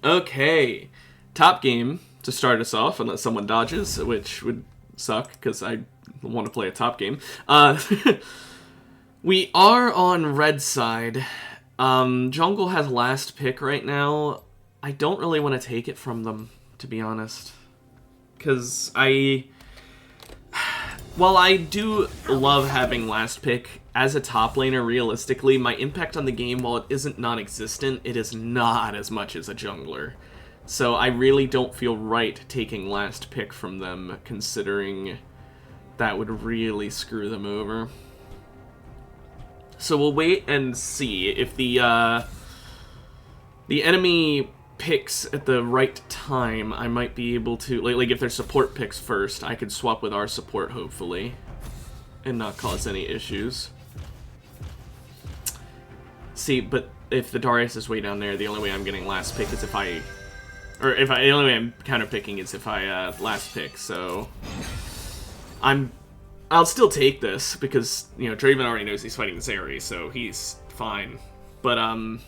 Okay. Top game to start us off, unless someone dodges, which would suck, because I want to play a top game. We are on red side. Jungle has last pick right now. I don't really want to take it from them, to be honest. Because while I do love having last pick, as a top laner, realistically, my impact on the game, while it isn't non-existent, it is not as much as a jungler. So I really don't feel right taking last pick from them, considering that would really screw them over. So we'll wait and see if the enemy picks at the right time. I might be able to, like if their support picks first, I could swap with our support, hopefully, and not cause any issues. See, but if the Darius is way down there, the only way I'm getting last pick is if the only way I'm counter picking is if I last pick. So I'll still take this because Draven already knows he's fighting Zeri, so he's fine. But I'm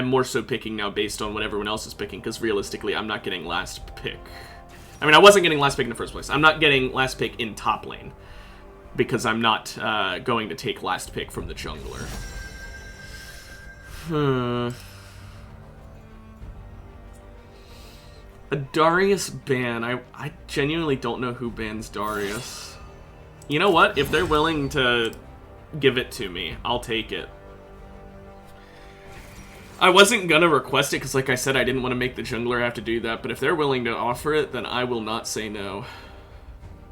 more so picking now based on what everyone else is picking, because realistically, I'm not getting last pick. I mean, I wasn't getting last pick in the first place. I'm not getting last pick in top lane because I'm not going to take last pick from the jungler. A Darius ban. I genuinely don't know who bans Darius. You know what? If they're willing to give it to me, I'll take it. I wasn't gonna request it because, like I said, I didn't want to make the jungler have to do that, but if they're willing to offer it, then I will not say no.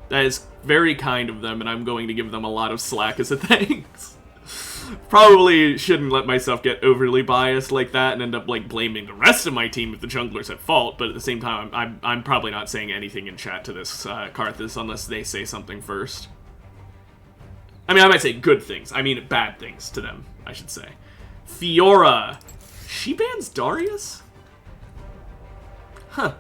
That is very kind of them, and I'm going to give them a lot of slack as a thanks. Probably shouldn't let myself get overly biased like that and end up like blaming the rest of my team if the jungler's at fault, but at the same time, I'm probably not saying anything in chat to this Karthus unless they say something first. I mean, I might say good things. I mean bad things to them, I should say. Fiora. She bans Darius? Huh.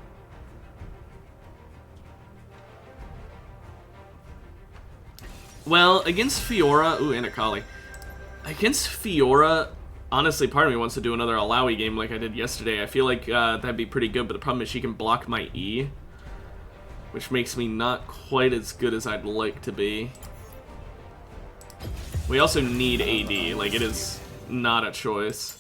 Well, against Fiora... Ooh, and Akali. Against Fiora, honestly, part of me wants to do another Alawi game like I did yesterday. I feel like that'd be pretty good, but the problem is she can block my E, which makes me not quite as good as I'd like to be. We also need AD. Like, it is not a choice.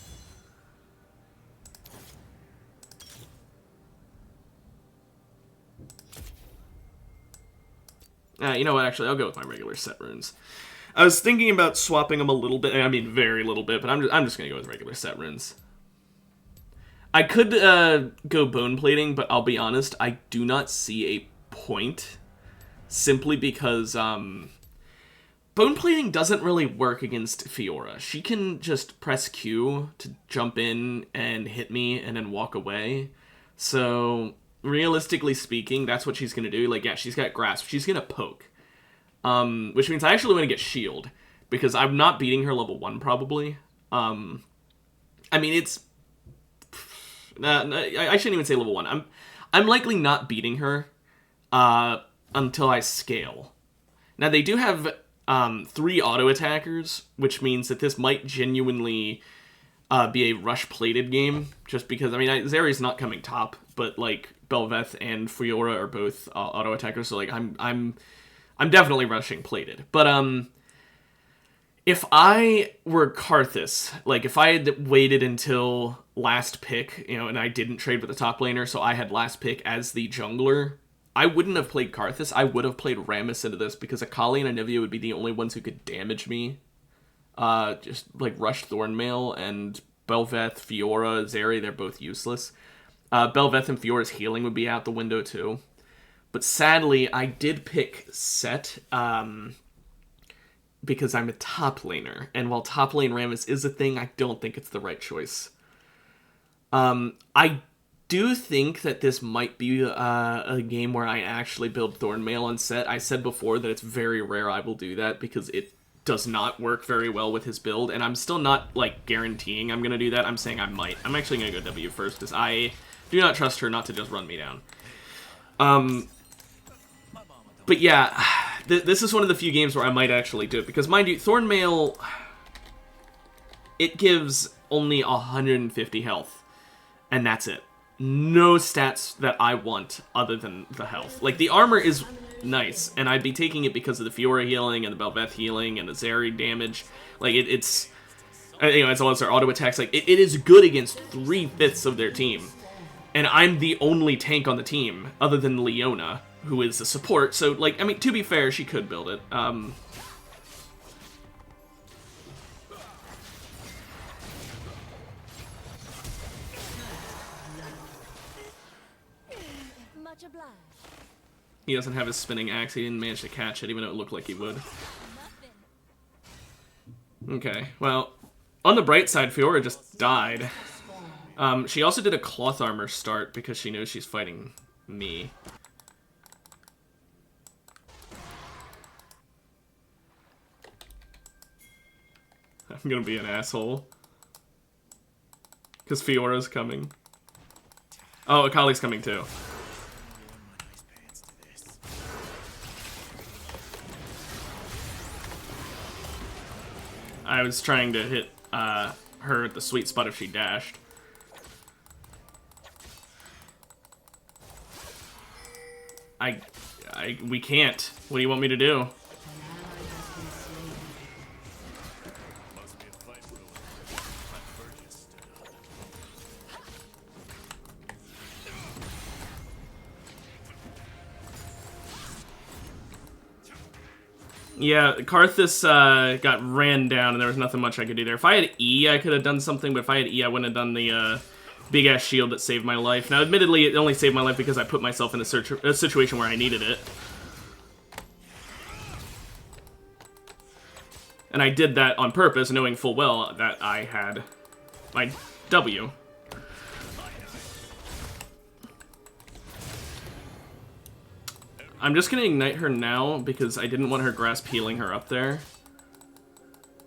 You know what, actually, I'll go with my regular set runes. I was thinking about swapping them a little bit, I mean very little bit, but I'm just going to go with regular set runes. I could go bone plating, but I'll be honest, I do not see a point, simply because bone plating doesn't really work against Fiora. She can just press Q to jump in and hit me and then walk away, so... realistically speaking, that's what she's going to do. Like, yeah, she's got grasp. She's going to poke. Which means I actually want to get shield. Because I'm not beating her level 1, probably. I mean, it's... I shouldn't even say level 1. I'm likely not beating her until I scale. Now, they do have 3 auto-attackers, which means that this might genuinely be a rush-plated game. Just because, I mean, Zeri's not coming top, but, like... Bel'Veth and Fiora are both auto attackers, so like I'm definitely rushing plated. But if I were Karthus, like if I had waited until last pick, and I didn't trade with the top laner, so I had last pick as the jungler, I wouldn't have played Karthus. I would have played Rammus into this because Akali and Anivia would be the only ones who could damage me. Just like Rush Thornmail and Bel'Veth, Fiora, Zeri, they're both useless. Bel'Veth and Fiora's healing would be out the window too. But sadly, I did pick Set because I'm a top laner. And while top lane Rammus is a thing, I don't think it's the right choice. I do think that this might be a game where I actually build Thornmail on Set. I said before that it's very rare I will do that because it does not work very well with his build. And I'm still not, like, guaranteeing I'm going to do that. I'm saying I might. I'm actually going to go W first because I... do not trust her not to just run me down. But yeah, this is one of the few games where I might actually do it. Because mind you, Thornmail, it gives only 150 health. And that's it. no stats that I want other than the health. Like, the armor is nice, and I'd be taking it because of the Fiora healing and the Bel'Veth healing and the Zeri damage. Like, it's you know, as well as their auto attacks. Like, it is good against 3/5 of their team. And I'm the only tank on the team, other than Leona, who is the support. So, like, I mean, to be fair, she could build it. He doesn't have his spinning axe. He didn't manage to catch it, even though it looked like he would. Okay, well, on the bright side, Fiora just died. She also did a cloth armor start because she knows she's fighting me. I'm gonna be an asshole. Because Fiora's coming. Oh, Akali's coming too. I was trying to hit her at the sweet spot if she dashed. We can't. What do you want me to do? Yeah, Karthus got ran down, and there was nothing much I could do there. If I had E, I could have done something, but if I had E, I wouldn't have done the big-ass shield that saved my life. Now, admittedly, it only saved my life because I put myself in a situation where I needed it. And I did that on purpose, knowing full well that I had my W. I'm just gonna ignite her now because I didn't want her grasp healing her up there.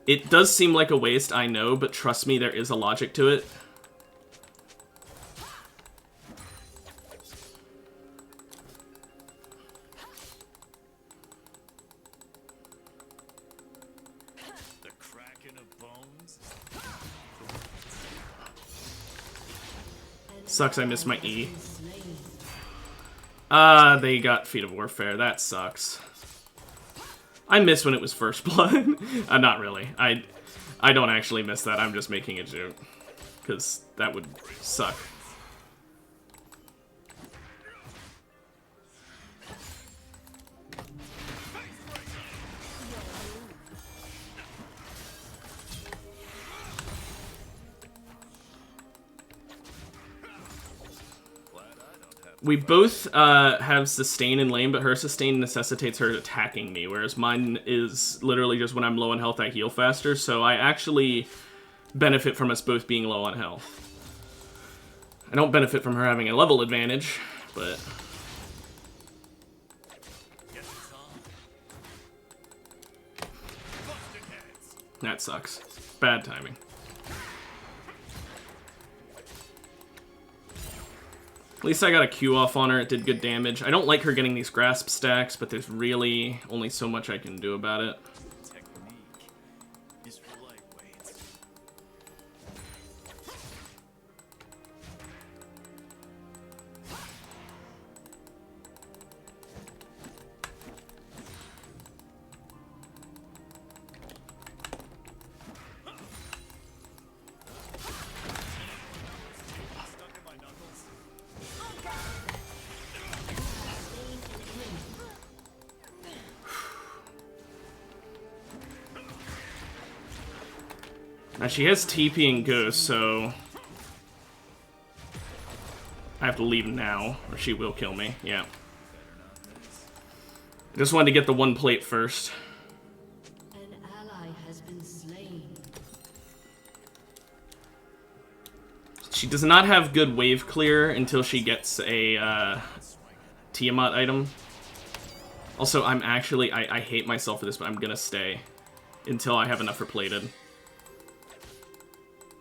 It does seem like a waste, I know, but trust me, there is a logic to it. Sucks I missed my E. They got Feet of Warfare. That sucks. I miss when it was First Blood. Not really. I don't actually miss that. I'm just making a joke. Because that would suck. We both have sustain in lane, but her sustain necessitates her attacking me, whereas mine is literally just when I'm low on health, I heal faster, so I actually benefit from us both being low on health. I don't benefit from her having a level advantage, but... that sucks. Bad timing. At least I got a Q off on her, it did good damage. I don't like her getting these grasp stacks, but there's really only so much I can do about it. Now she has TP and Ghost, so I have to leave now, or she will kill me. Yeah. I just wanted to get the one plate first. An ally has been slain. She does not have good wave clear until she gets a Tiamat item. Also, I'm actually, I hate myself for this, but I'm gonna stay until I have enough for plated.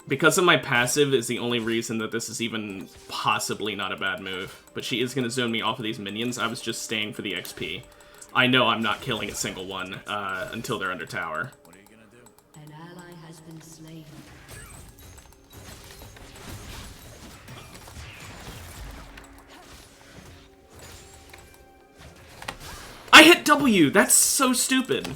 Because of my passive is the only reason that this is even possibly not a bad move. But she is going to zone me off of these minions. I was just staying for the XP. I know I'm not killing a single one until they're under tower. What are you gonna do? An ally has been slain. I hit W! That's so stupid.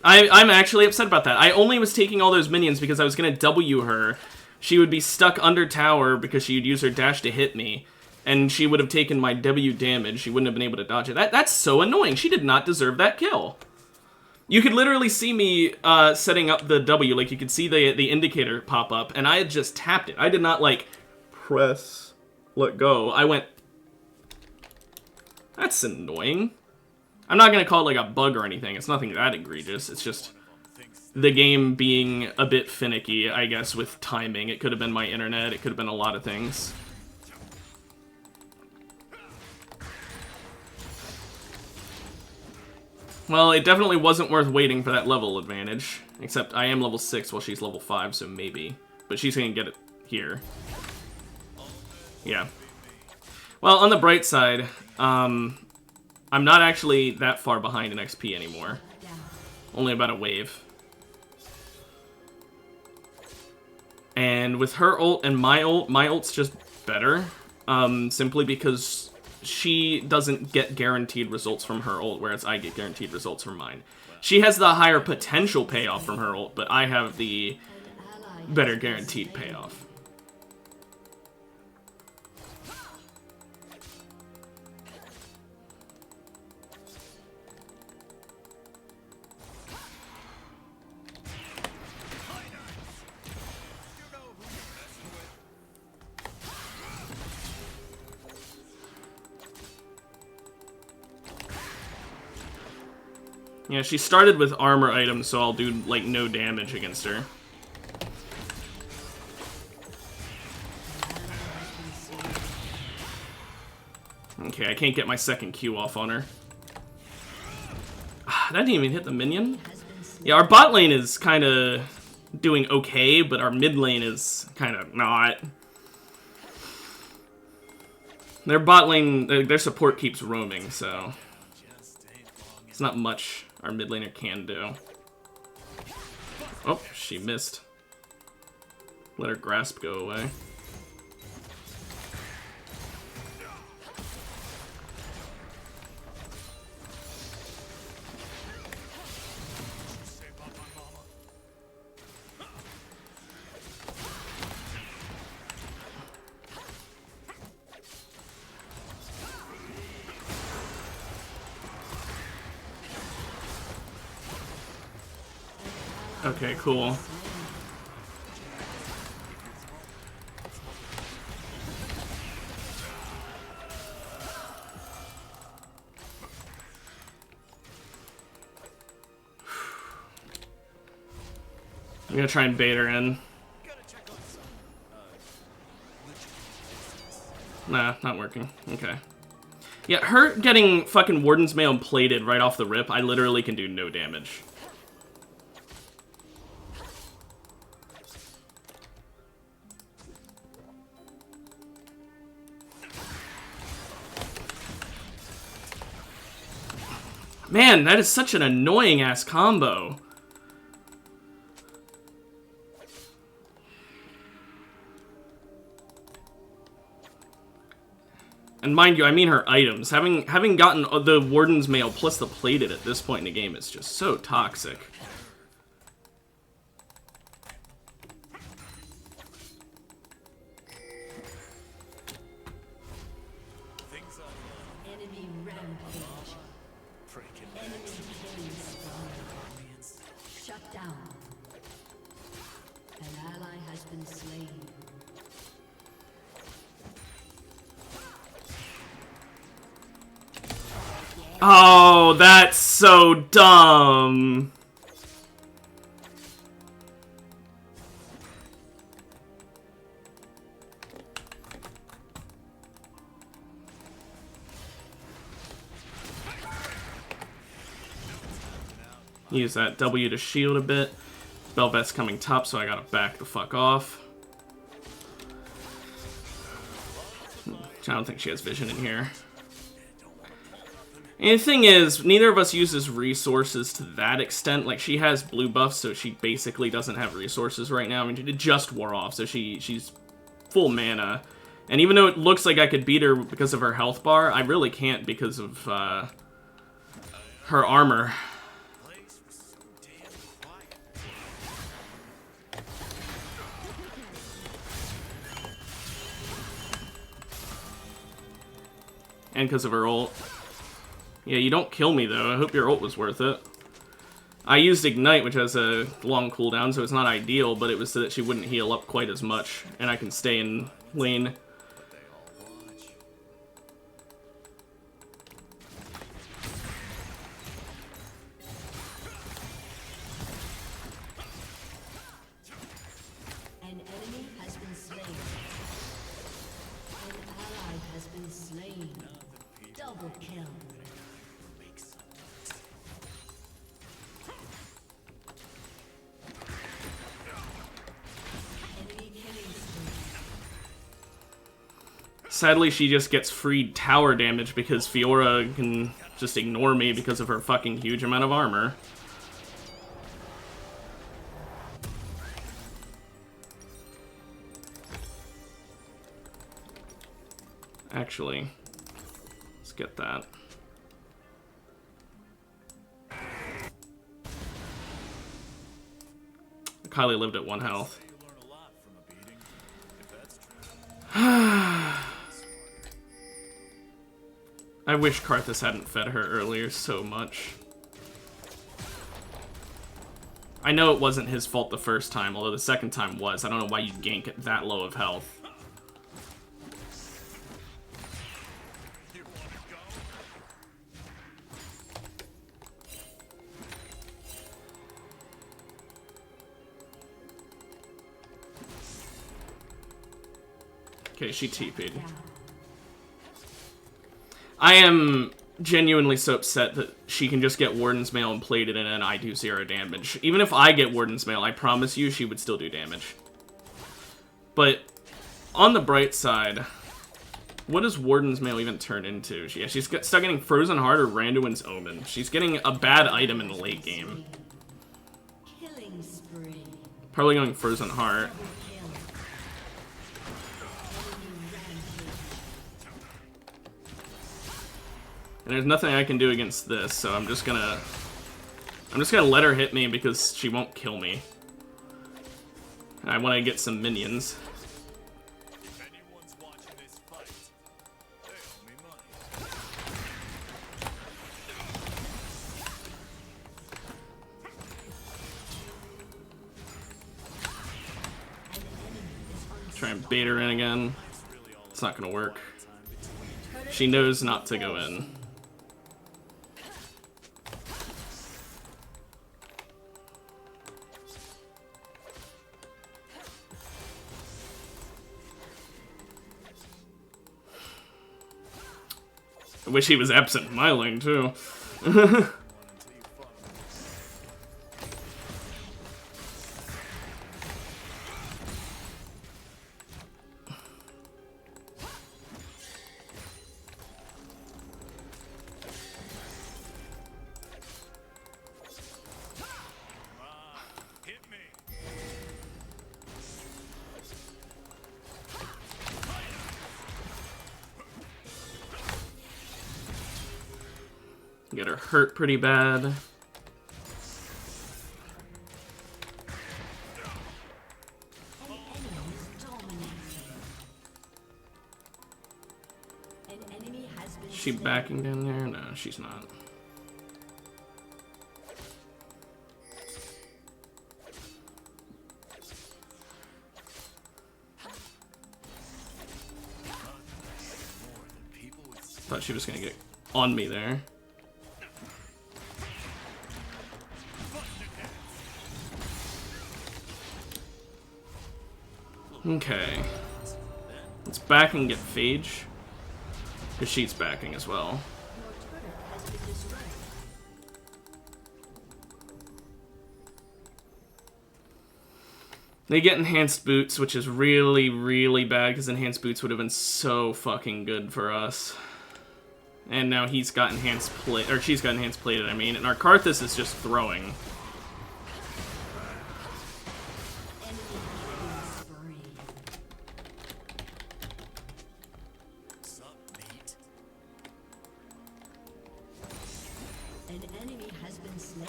I'm actually upset about that. I only was taking all those minions because I was going to W her. She would be stuck under tower because she'd use her dash to hit me. And she would have taken my W damage. She wouldn't have been able to dodge it. That's so annoying. She did not deserve that kill. You could literally see me setting up the W. Like, you could see the indicator pop up. And I had just tapped it. I did not, like, press, let go. I went... That's annoying. I'm not going to call it, like, a bug or anything. It's nothing that egregious. It's just the game being a bit finicky, I guess, with timing. It could have been my internet. It could have been a lot of things. Well, it definitely wasn't worth waiting for that level advantage. Except I am level 6 while she's level 5, so maybe. But she's going to get it here. Yeah. Well, on the bright side, I'm not actually that far behind in XP anymore. Only about a wave. And with her ult and my ult's just better. Simply because she doesn't get guaranteed results from her ult, whereas I get guaranteed results from mine. She has the higher potential payoff from her ult, but I have the better guaranteed payoff. Yeah, she started with armor items, so I'll do, like, no damage against her. Okay, I can't get my second Q off on her. That didn't even hit the minion? Yeah, our bot lane is kind of doing okay, but our mid lane is kind of not. Their bot lane, their support keeps roaming, so it's not much our mid laner can do. Oh, she missed. Let her grasp go away. Okay, cool. I'm gonna try and bait her in. Nah, not working. Okay. Yeah, her getting fucking Warden's Mail plated right off the rip, I literally can do no damage. Man, that is such an annoying-ass combo. And mind you, I mean her items. Having gotten the Warden's Mail plus the plated at this point in the game is just so toxic. Enemy rampage. Enemy killing spree. Shut down. An ally has been slain. Oh, that's so dumb. Use that W to shield a bit. Bel'Veth's coming top, so I gotta back the fuck off. I don't think she has vision in here. And the thing is, neither of us uses resources to that extent. Like, she has blue buffs, so she basically doesn't have resources right now. I mean, it just wore off, so she's full mana. And even though it looks like I could beat her because of her health bar, I really can't because of her armor. And because of her ult. Yeah, you don't kill me though. I hope your ult was worth it. I used Ignite, which has a long cooldown, so it's not ideal, but it was so that she wouldn't heal up quite as much, and I can stay in lane. An enemy has been slain. An ally has been slain. Double kill. Sadly, she just gets free tower damage because Fiora can just ignore me because of her fucking huge amount of armor. Actually, let's get that. Kylie lived at 1 health. I wish Karthus hadn't fed her earlier so much. I know it wasn't his fault the first time, although the second time was. I don't know why you gank at that low of health. Okay, she TP'd. I am genuinely so upset that she can just get Warden's Mail and plate it in and I do 0 damage. Even if I get Warden's Mail, I promise you she would still do damage. But on the bright side, what does Warden's Mail even turn into? Yeah, she's stuck getting Frozen Heart or Randuin's Omen. She's getting a bad item in the late game. Killing spree. Probably going Frozen Heart. And there's nothing I can do against this, so I'm just gonna let her hit me because she won't kill me. I want to get some minions. If anyone's watching this fight, they owe me money. Try and bait her in again. It's not gonna work. She knows not to go in. I wish he was absent in my lane, too. Hit me. Get her hurt pretty bad. An enemy is dominating. An enemy has been Is she slain. backing down there? No, she's not. Thought she was gonna get on me there. Okay. Let's back and get Phage. Because she's backing as well. Your turret has been destroyed. They get enhanced boots, which is really, really bad because enhanced boots would have been so fucking good for us. And now he's got enhanced plate, or she's got enhanced plated, I mean, and our Karthus is just throwing. Enemy killing spree. been slain.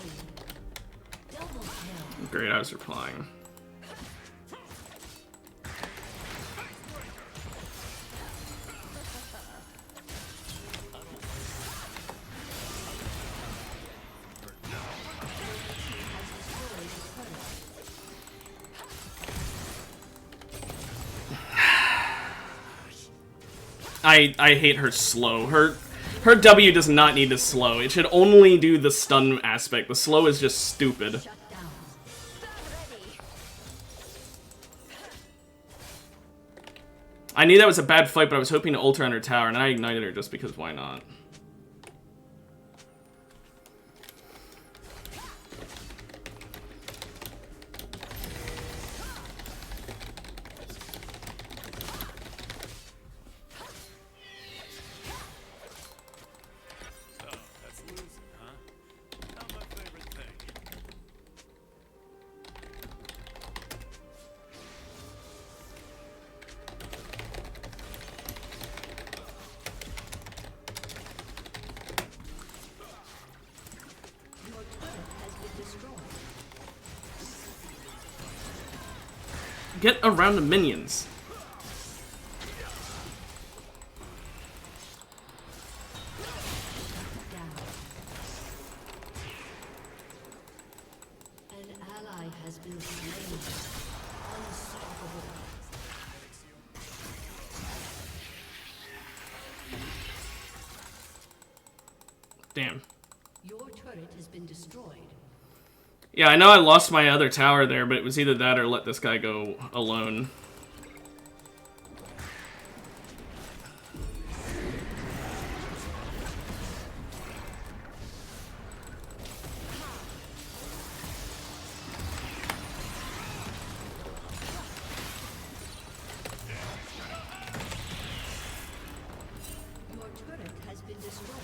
Double kill. Great, I was replying. I hate her slow. Her W does not need to slow. It should only do the stun aspect. The slow is just stupid. Shut down. I knew that was a bad fight, but I was hoping to ult her on her tower, and I ignited her just because why not? So, that's losing, huh? Not my favorite thing. Your turret has been destroyed. Get around the minions. Down. An ally has been slain. Unstoppable. Damn. Your turret has been destroyed. Yeah, I know I lost my other tower there, but it was either that or let this guy go alone. Your turret has been destroyed.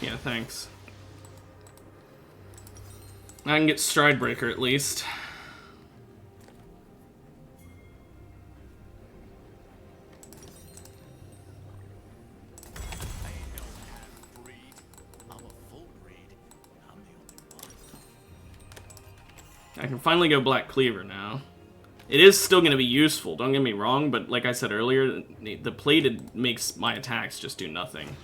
Yeah, thanks. I can get Stridebreaker at least. I ain't no half-breed. I'm a full breed. I'm the only one. I can finally go Black Cleaver now. It is still going to be useful, don't get me wrong, but like I said earlier, the plated makes my attacks just do nothing.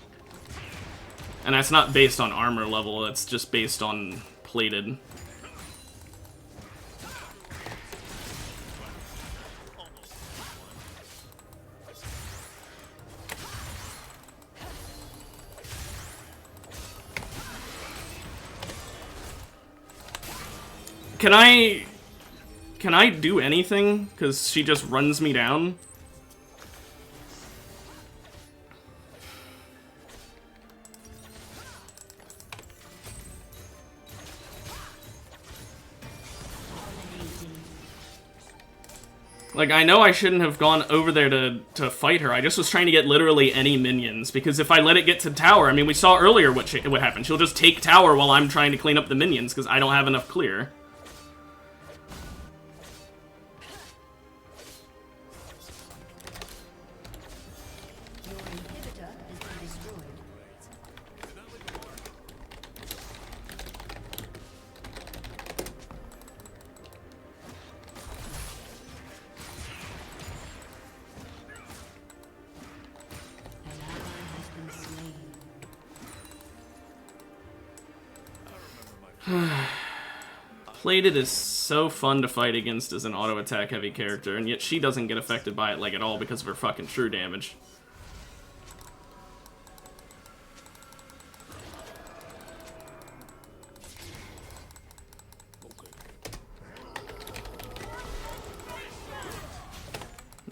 And that's not based on armor level, that's just based on plated. Can I do anything? Because she just runs me down? Like, I know I shouldn't have gone over there to fight her. I just was trying to get literally any minions. Because if I let it get to tower, I mean, we saw earlier what happened. She'll just take tower while I'm trying to clean up the minions, because I don't have enough clear. Your inhibitor has been destroyed. An ally has been slain. Plated is so fun to fight against as an auto attack heavy character, and yet she doesn't get affected by it like at all because of her fucking true damage.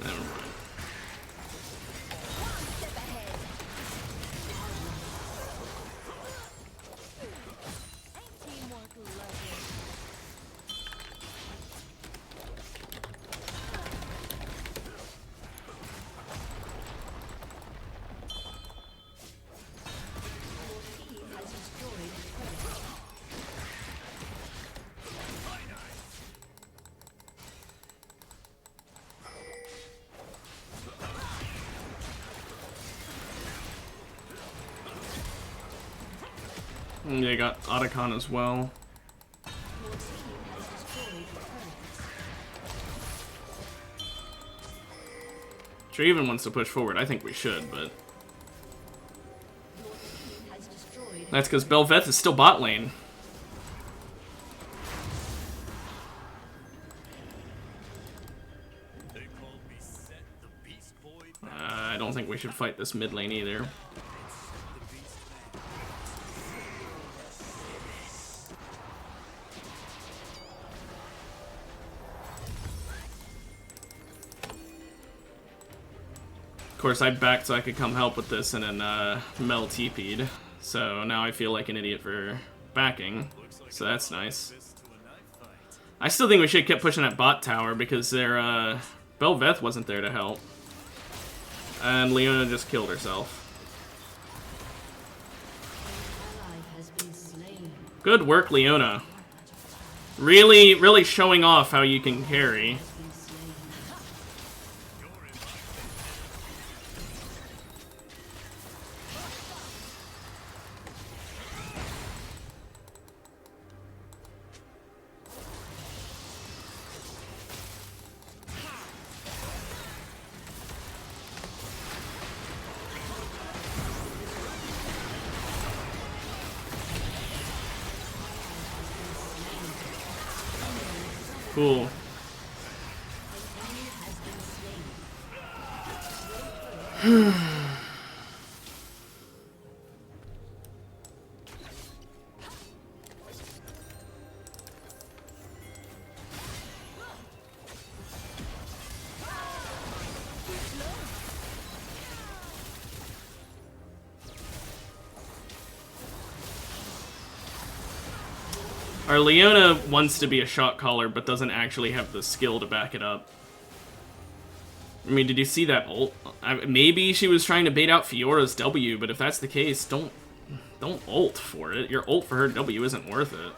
Never mind. And they got Otacon as well. Your team has destroyed a turret. Draven wants to push forward. I think we should, but Your team has destroyed that's because Bel'Veth is still bot lane. They called me Set the Beast Boy. I don't think we should fight this mid lane either. The Beast Man. Of course, I backed so I could come help with this, and then Mel TP'd. So now I feel like an idiot for backing. So that's nice. This to a knife fight. I still think we should have kept pushing that bot tower because their Bel'Veth wasn't there to help. And Leona just killed herself. ally has been slain. Good work, Leona. Really, really showing off how you can carry. Has been slain. Cool. Our Leona wants to be a shot caller, but doesn't actually have the skill to back it up. I mean, did you see that ult? Maybe she was trying to bait out Fiora's W, but if that's the case, don't ult for it. Your ult for her W isn't worth it.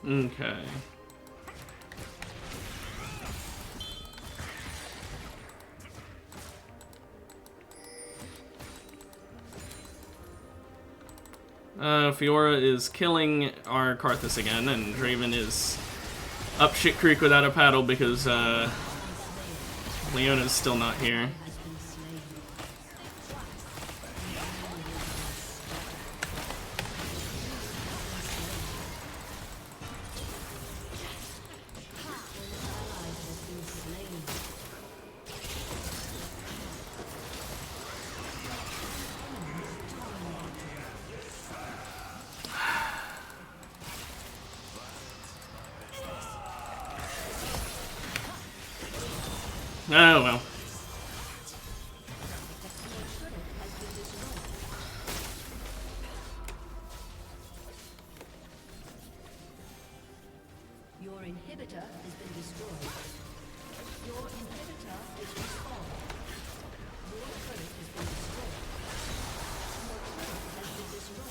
Okay. Fiora is killing our Karthus again, and Draven is up shit creek without a paddle because Leona's still not here. Has been slain. Ally has been slain. Oh well. Your inhibitor has been destroyed. Your inhibitor is respawned. Your turret has been destroyed. Your turret has been destroyed.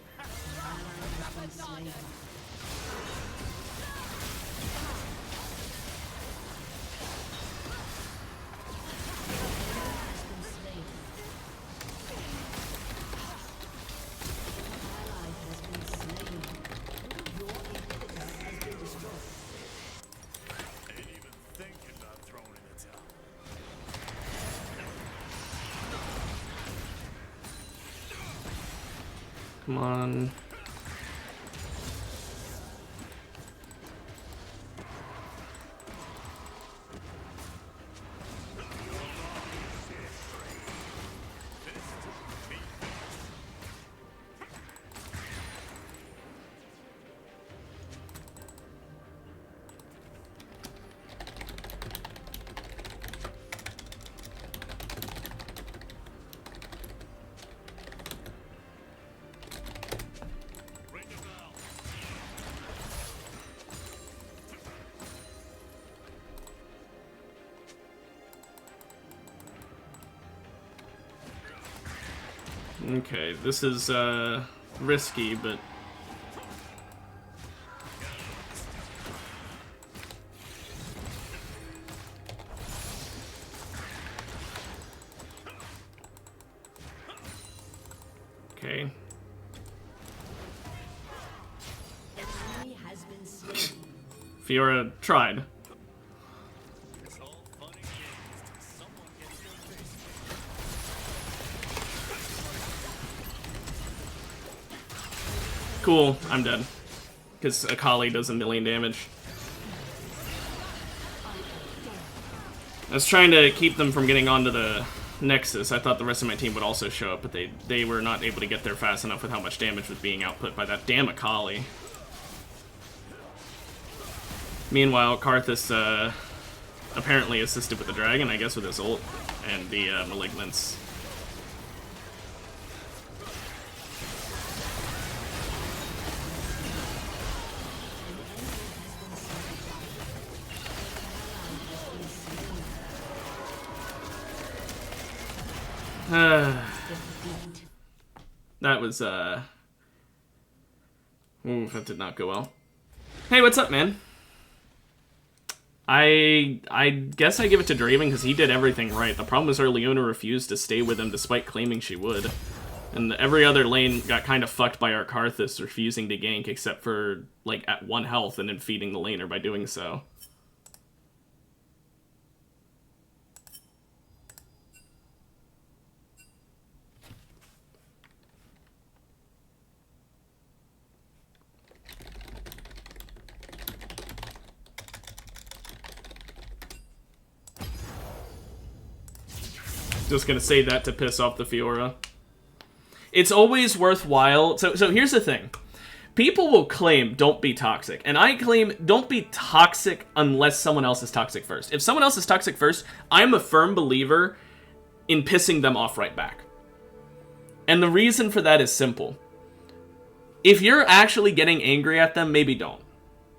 An ally has been slain. Has been slain. Ally has been slain. Your inhibitor has been destroyed. Ain't even thinking about throwing in the towel. Come on. Okay, this is risky, but okay. Enemy has been slain. Fiora tried. It's all fun and games till someone gets their face kicked. Cool, I'm dead. Because Akali does 1,000,000 damage. I was trying to keep them from getting onto the Nexus. I thought the rest of my team would also show up, but they were not able to get there fast enough with how much damage was being output by that damn Akali. Meanwhile, Karthus apparently assisted with the dragon, I guess with his ult, and the Malignance. That was, ooh, that did not go well. Hey, what's up, man? I guess I give it to Draven because he did everything right. The problem is our Leona refused to stay with him despite claiming she would. And every other lane got kind of fucked by our Karthus refusing to gank except for, like, at 1 health and then feeding the laner by doing so. Just gonna say that to piss off the Fiora. It's always worthwhile. So here's the thing. People will claim don't be toxic. And I claim don't be toxic unless someone else is toxic first. If someone else is toxic first, I'm a firm believer in pissing them off right back. And the reason for that is simple. If you're actually getting angry at them, maybe don't.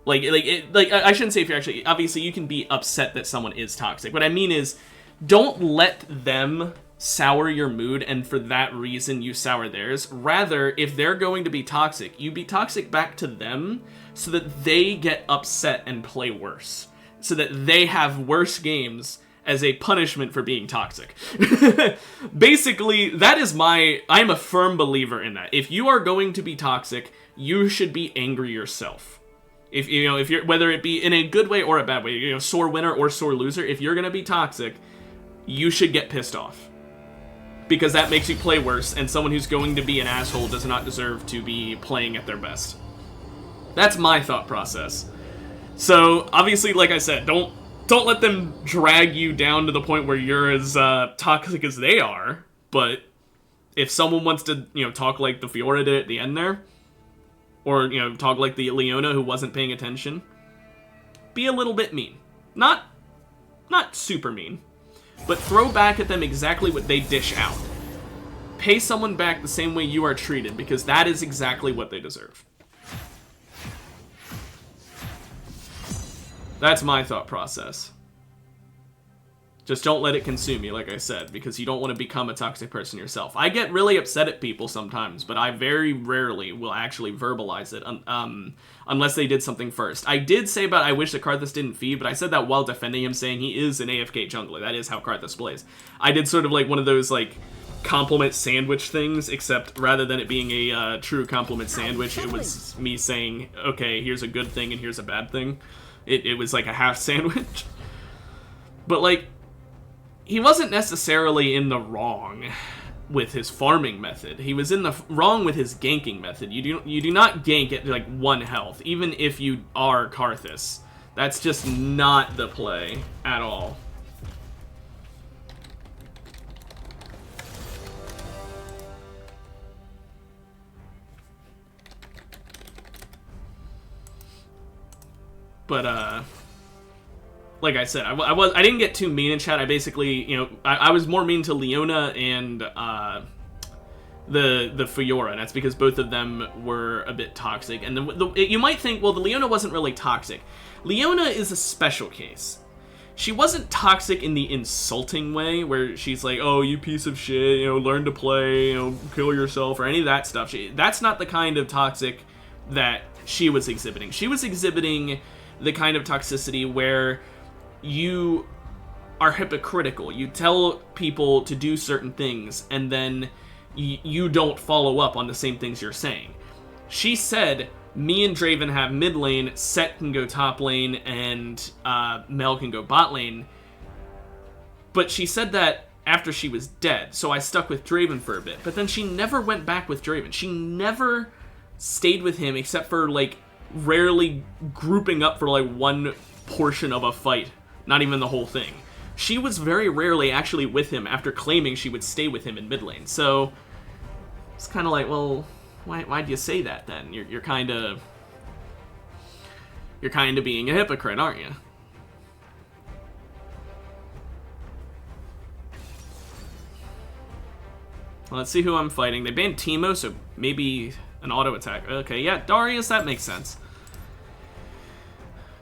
Like I shouldn't say if you're actually... Obviously, you can be upset that someone is toxic. What I mean is, don't let them sour your mood and for that reason you sour theirs. Rather, if they're going to be toxic, you be toxic back to them so that they get upset and play worse. So that they have worse games as a punishment for being toxic. Basically, that is I'm a firm believer in that. If you are going to be toxic, you should be angry yourself. If you're, whether it be in a good way or a bad way, sore winner or sore loser, if you're going to be toxic, you should get pissed off. Because that makes you play worse, and someone who's going to be an asshole does not deserve to be playing at their best. That's my thought process. So, obviously, like I said, don't let them drag you down to the point where you're as toxic as they are, but if someone wants to, talk like the Fiora did at the end there, or, talk like the Leona who wasn't paying attention, be a little bit mean. Not super mean. But throw back at them exactly what they dish out. Pay someone back the same way you are treated, because that is exactly what they deserve. That's my thought process. Just don't let it consume you, like I said, because you don't want to become a toxic person yourself. I get really upset at people sometimes, but I very rarely will actually verbalize it unless they did something first. I did say about I wish that Karthus didn't feed, but I said that while defending him, saying he is an AFK jungler. That is how Karthus plays. I did sort of like one of those like compliment sandwich things, except rather than it being a true compliment sandwich, it was me saying, okay, here's a good thing and here's a bad thing. It was like a half sandwich. But like, he wasn't necessarily in the wrong with his farming method. He was in the wrong with his ganking method. You do not gank at like 1 health, even if you are Karthus. That's just not the play at all. But like I said, I didn't get too mean in chat. I basically, I was more mean to Leona and the Fiora, and that's because both of them were a bit toxic. And you might think, well, the Leona wasn't really toxic. Leona is a special case she wasn't toxic in the insulting way where she's like, oh, you piece of shit, you know, learn to play, you know, kill yourself, or any of that stuff. That's not the kind of toxic that she was exhibiting. She was exhibiting the kind of toxicity where you are hypocritical. You tell people to do certain things, and then you don't follow up on the same things you're saying. She said, me and Draven have mid lane, Set can go top lane, and Mel can go bot lane. But she said that after she was dead, so I stuck with Draven for a bit. But then she never went back with Draven. She never stayed with him except for, like, rarely grouping up for, like, one portion of a fight. Not even the whole thing. She was very rarely actually with him after claiming she would stay with him in mid lane. So it's kind of like, well, why'd you say that then? You're kind of being a hypocrite, aren't you? Well, let's see who I'm fighting. They banned Teemo, so maybe an auto attack. Okay, yeah, Darius, that makes sense.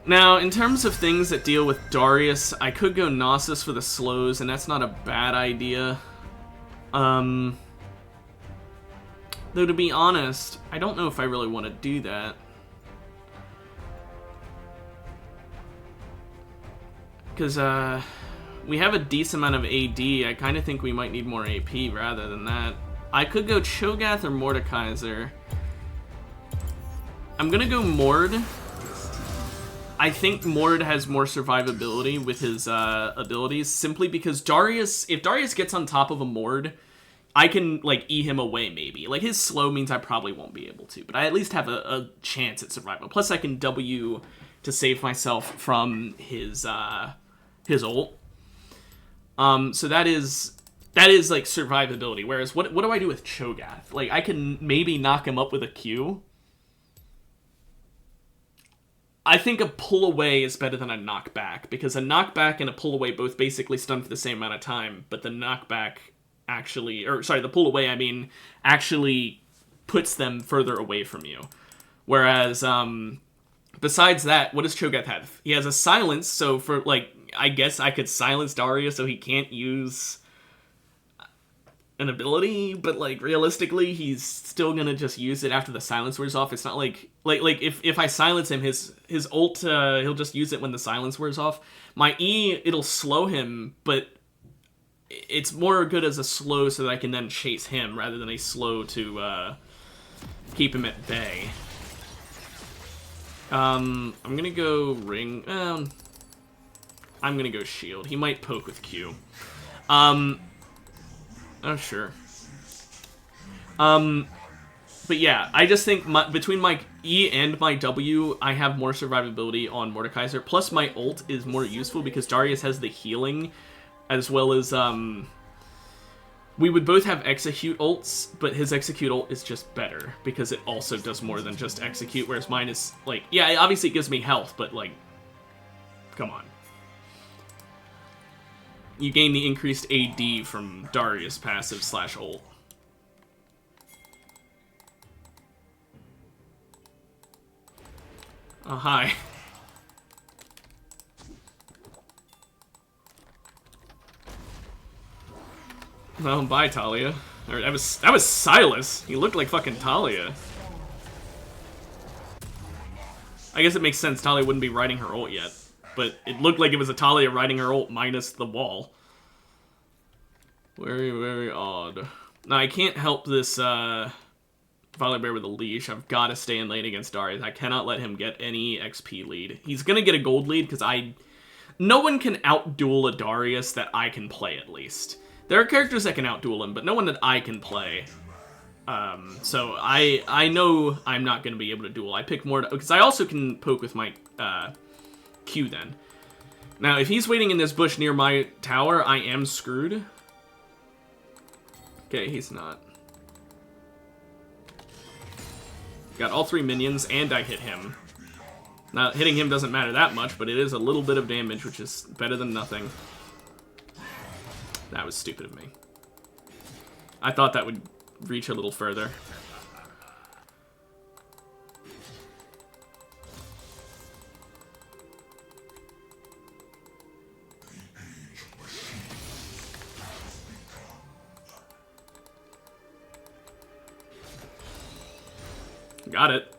Now, in terms of things that deal with Darius, I could go Gnosis for the slows, and that's not a bad idea. Though, to be honest, I don't know if I really want to do that. Because, we have a decent amount of AD. I kind of think we might need more AP rather than that. I could go Cho'Gath or Mordekaiser. I'm gonna go Mord. I think Mord has more survivability with his abilities, simply because Darius, if Darius gets on top of a Mord, I can, like, E him away, maybe. Like, his slow means I probably won't be able to, but I at least have a chance at survival. Plus, I can W to save myself from his ult. So that is, like, survivability. Whereas, what do I do with Cho'Gath? Like, I can maybe knock him up with a Q. I think a pull away is better than a knockback, because a knockback and a pull away both basically stun for the same amount of time, but the knockback actually, or sorry, the pull away, I mean, actually puts them further away from you. Whereas, besides that, what does Cho'Gath have? He has a silence, so for, like, I guess I could silence Darius so he can't use an ability, but, like, realistically, he's still gonna just use it after the silence wears off. It's not like if I silence him, his ult, he'll just use it when the silence wears off. My E, it'll slow him, but it's more good as a slow so that I can then chase him rather than a slow to keep him at bay. I'm gonna go ring. I'm gonna go shield. He might poke with Q. Oh, sure. But yeah, I just think between my E and my W, I have more survivability on Mordekaiser. Plus, my ult is more useful because Darius has the healing, as well as, we would both have execute ults, but his execute ult is just better because it also does more than just execute, whereas mine is, like, yeah, obviously it gives me health, but, like, come on. You gain the increased AD from Darius passive / ult. Oh, hi. Well, bye, Talia. Or, that was Silas. He looked like fucking Talia. I guess it makes sense Talia wouldn't be riding her ult yet. But it looked like it was a Talia riding her ult minus the wall. Very, very odd. Now, I can't help this Violet Bear with a leash. I've got to stay in lane against Darius. I cannot let him get any XP lead. He's going to get a gold lead because no one can outduel a Darius that I can play, at least. There are characters that can outduel him, but no one that I can play. So I know I'm not going to be able to duel. I pick more because I also can poke with my Q then. Now, if he's waiting in this bush near my tower, I am screwed. Okay, he's not. Got all 3 minions, and I hit him. Now, hitting him doesn't matter that much, but it is a little bit of damage, which is better than nothing. That was stupid of me. I thought that would reach a little further. Got it.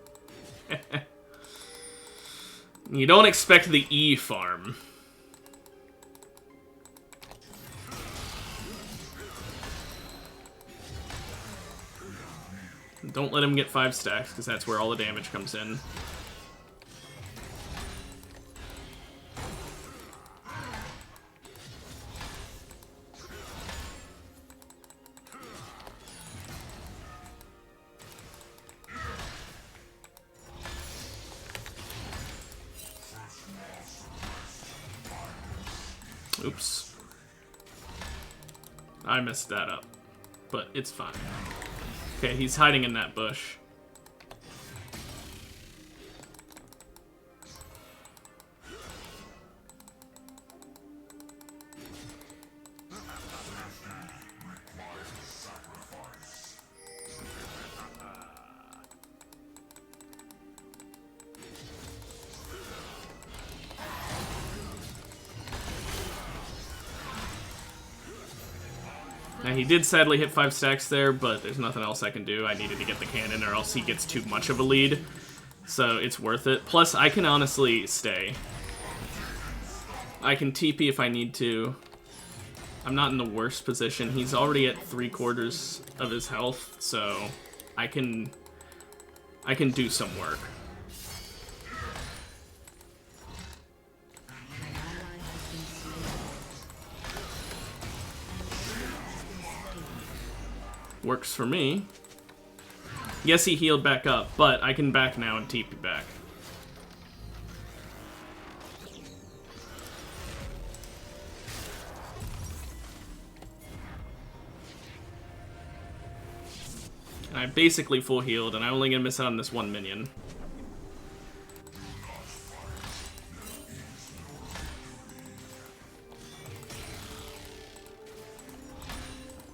You don't expect the E farm. Don't let him get 5 stacks, because that's where all the damage comes in. Oops. I messed that up. But it's fine. Okay, he's hiding in that bush. Now, he did sadly hit 5 stacks there, but there's nothing else I can do. I needed to get the cannon or else he gets too much of a lead. So it's worth it. Plus, I can honestly stay. I can TP if I need to. I'm not in the worst position. He's already at 3/4 of his health, so I can do some work. Works for me. Yes, he healed back up, but I can back now and TP back. And I basically full healed, and I'm only gonna miss out on this one minion.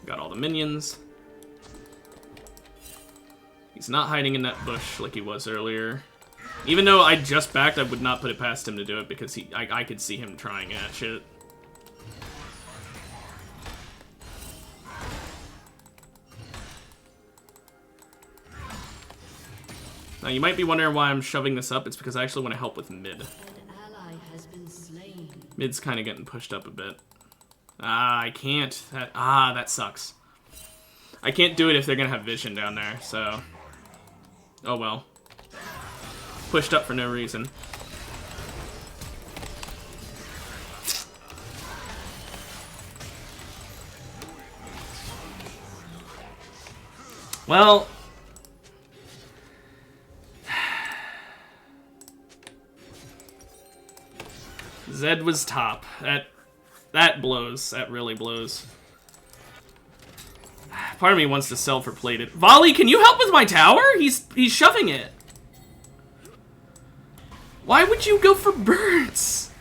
Got all the minions. He's not hiding in that bush like he was earlier. Even though I just backed, I would not put it past him to do it because I could see him trying that shit. Now you might be wondering why I'm shoving this up. It's because I actually want to help with mid. An ally has been slain. Mid's kind of getting pushed up a bit. Ah, I can't. That sucks. I can't do it if they're gonna have vision down there, so... Oh well. Pushed up for no reason. Well... Zed was top. That blows. That really blows. Part of me wants to sell for plated. Volley, can you help with my tower? He's shoving it. Why would you go for birds?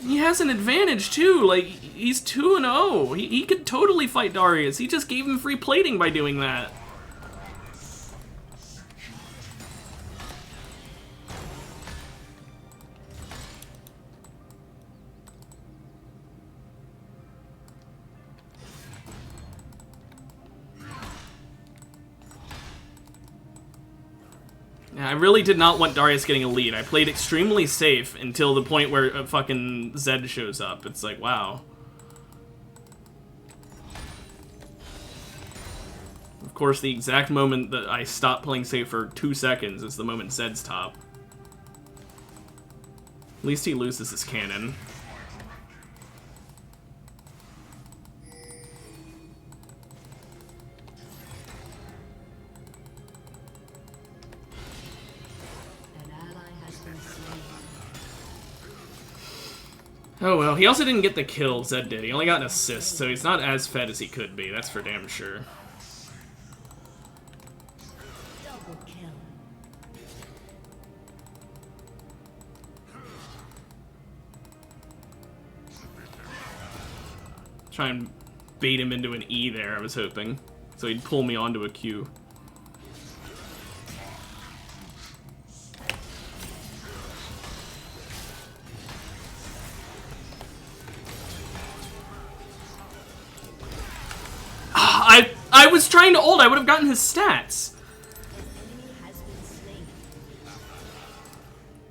He has an advantage too. Like, he's 2-0. He could totally fight Darius. He just gave him free plating by doing that. I really did not want Darius getting a lead. I played extremely safe until the point where a fucking Zed shows up. It's like, wow. Of course, the exact moment that I stop playing safe for 2 seconds is the moment Zed's top. At least he loses his cannon. Oh well, he also didn't get the kill, Zed did. He only got an assist, so he's not as fed as he could be, that's for damn sure. Double kill. Try and bait him into an E there, I was hoping. So he'd pull me onto a Q. I was trying to ult. I would have gotten his stats. Enemy has been slain.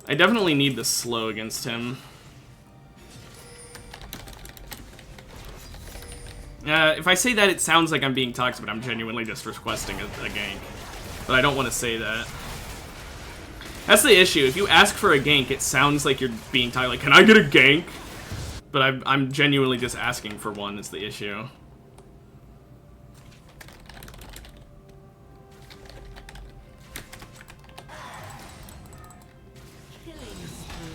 I definitely need the slow against him. If I say that, it sounds like I'm being toxic, but I'm genuinely just requesting a gank. But I don't want to say that. That's the issue. If you ask for a gank, it sounds like you're being toxic. Like, can I get a gank? But I'm genuinely just asking for one is the issue. Killing spree.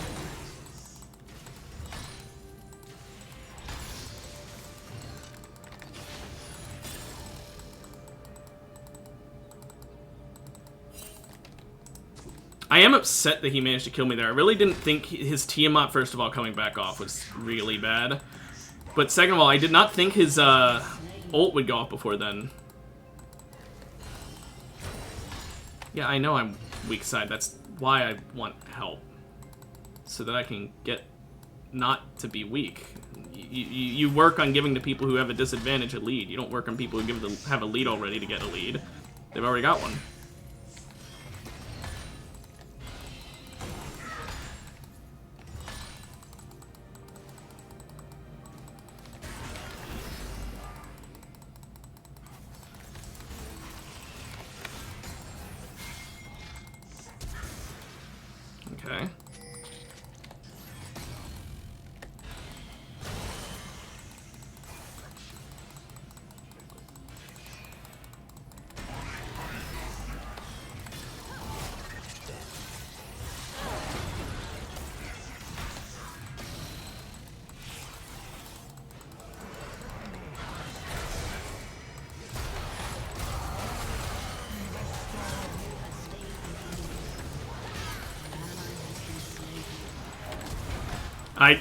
I am upset that he managed to kill me there. I really didn't think his Tiamat, first of all, coming back off was really bad. But second of all, I did not think his ult would go off before then. Yeah, I know I'm weak side. That's why I want help. So that I can get not to be weak. You work on giving to people who have a disadvantage a lead. You don't work on people who have a lead already to get a lead. They've already got one. Okay.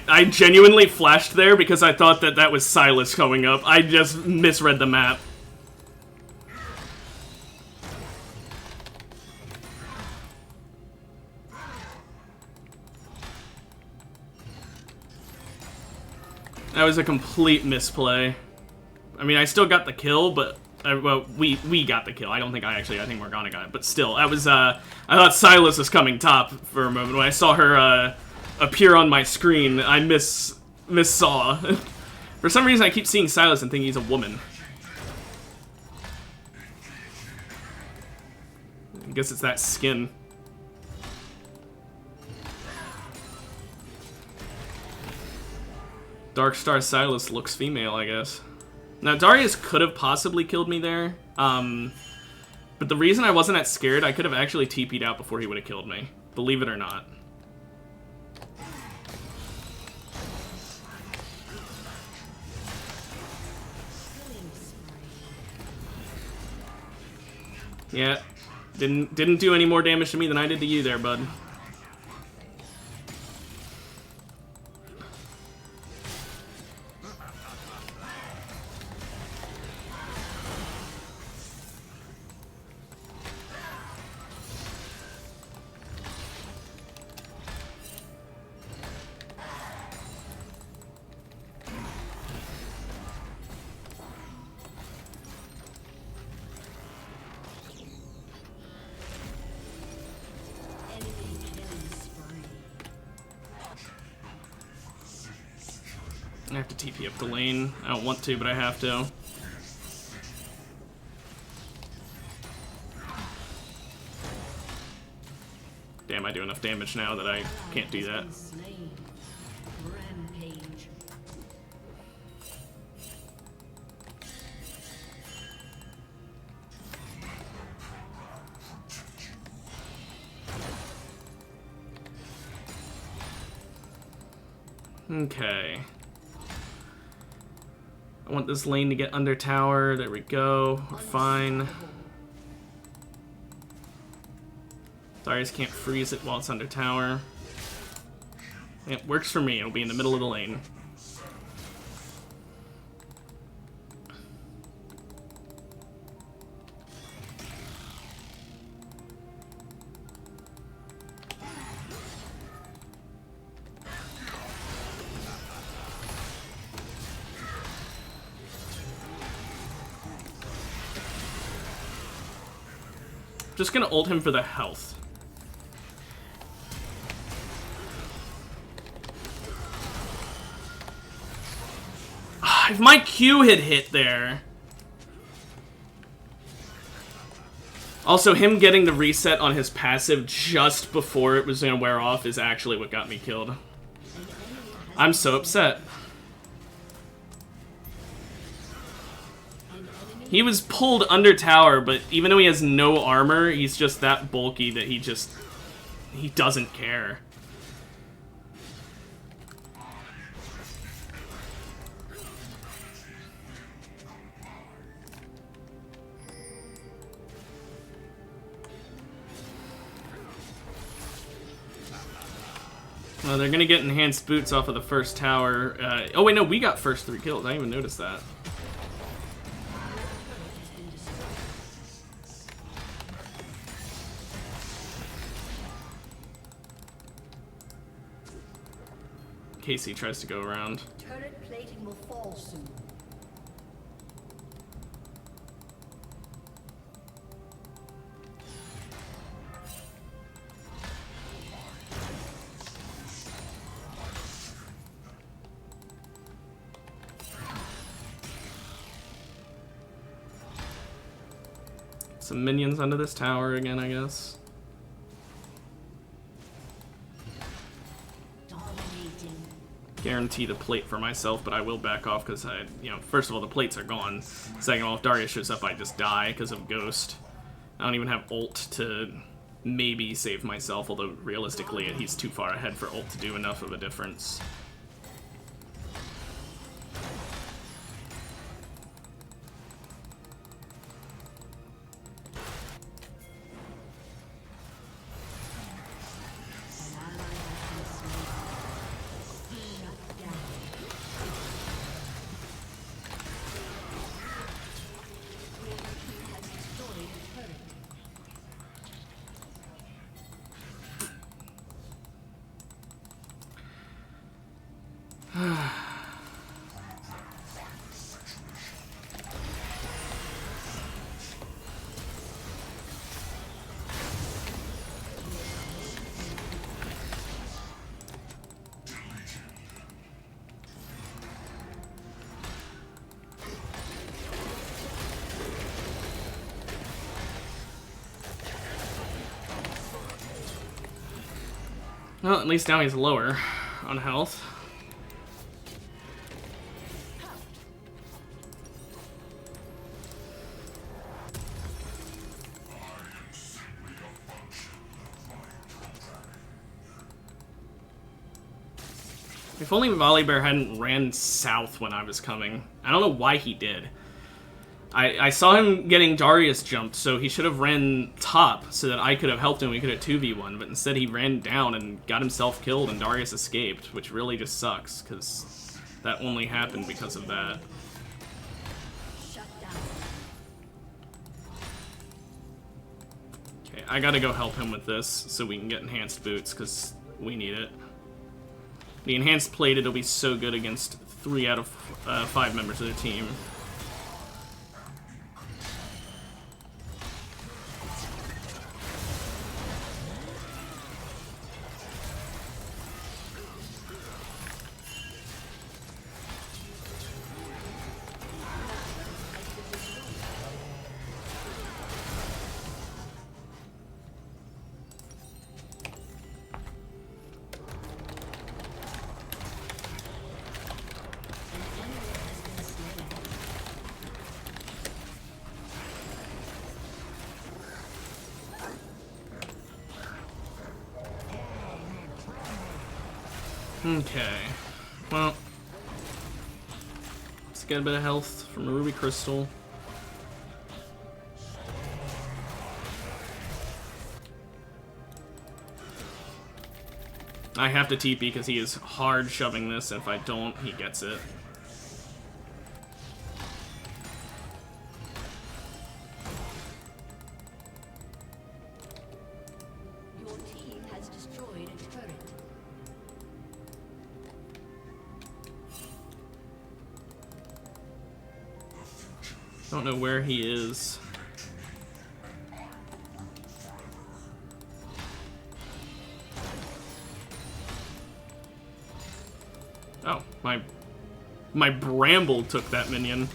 I genuinely flashed there because I thought that that was Silas going up. I just misread the map. That was a complete misplay. I mean, I still got the kill, but well, we got the kill. I don't think I think Morgana got it, but still, that was I thought Silas was coming top for a moment when I saw her appear on my screen. I saw. For some reason, I keep seeing Silas and thinking he's a woman. I guess it's that skin. Darkstar Silas looks female, I guess. Now, Darius could have possibly killed me there, but the reason I wasn't that scared, I could have actually TP'd out before he would have killed me. Believe it or not. Yeah, didn't do any more damage to me than I did to you there, bud. I have to TP up the lane. I don't want to, but I have to. Damn, I do enough damage now that I can't do that. Slain. Rampage. Okay. I want this lane to get under tower. There we go. We're fine. Darius can't freeze it while it's under tower. It works for me. It'll be in the middle of the lane. Just gonna ult him for the health. If my Q had hit there. Also, him getting the reset on his passive just before it was gonna wear off is actually what got me killed. I'm so upset. He was pulled under tower, but even though he has no armor, he's just that bulky that he doesn't care. Well, they're gonna get enhanced boots off of the first tower. Oh wait, no, we got first 3 kills. I didn't even notice that. Casey tries to go around. Turret plating will fall soon. Some minions under this tower again, I guess. Dominating. Guarantee the plate for myself, but I will back off because first of all, the plates are gone. Second of all, if Darius shows up, I just die because of Ghost. I don't even have ult to maybe save myself, although realistically, he's too far ahead for ult to do enough of a difference. Well, at least now he's lower on health. If only Volibear hadn't ran south when I was coming. I don't know why he did. I saw him getting Darius jumped, so he should have ran top so that I could have helped him. We could have 2v1, but instead he ran down and got himself killed and Darius escaped, which really just sucks, because that only happened because of that. Shut down. Okay, I gotta go help him with this so we can get enhanced boots, because we need it. The enhanced plate, it'll be so good against 3 out of 5 members of the team. Okay, well, let's get a bit of health from a Ruby Crystal. I have to TP because he is hard shoving this, and if I don't, he gets it. Your team has destroyed a turret. Don't know where he is. My bramble took that minion.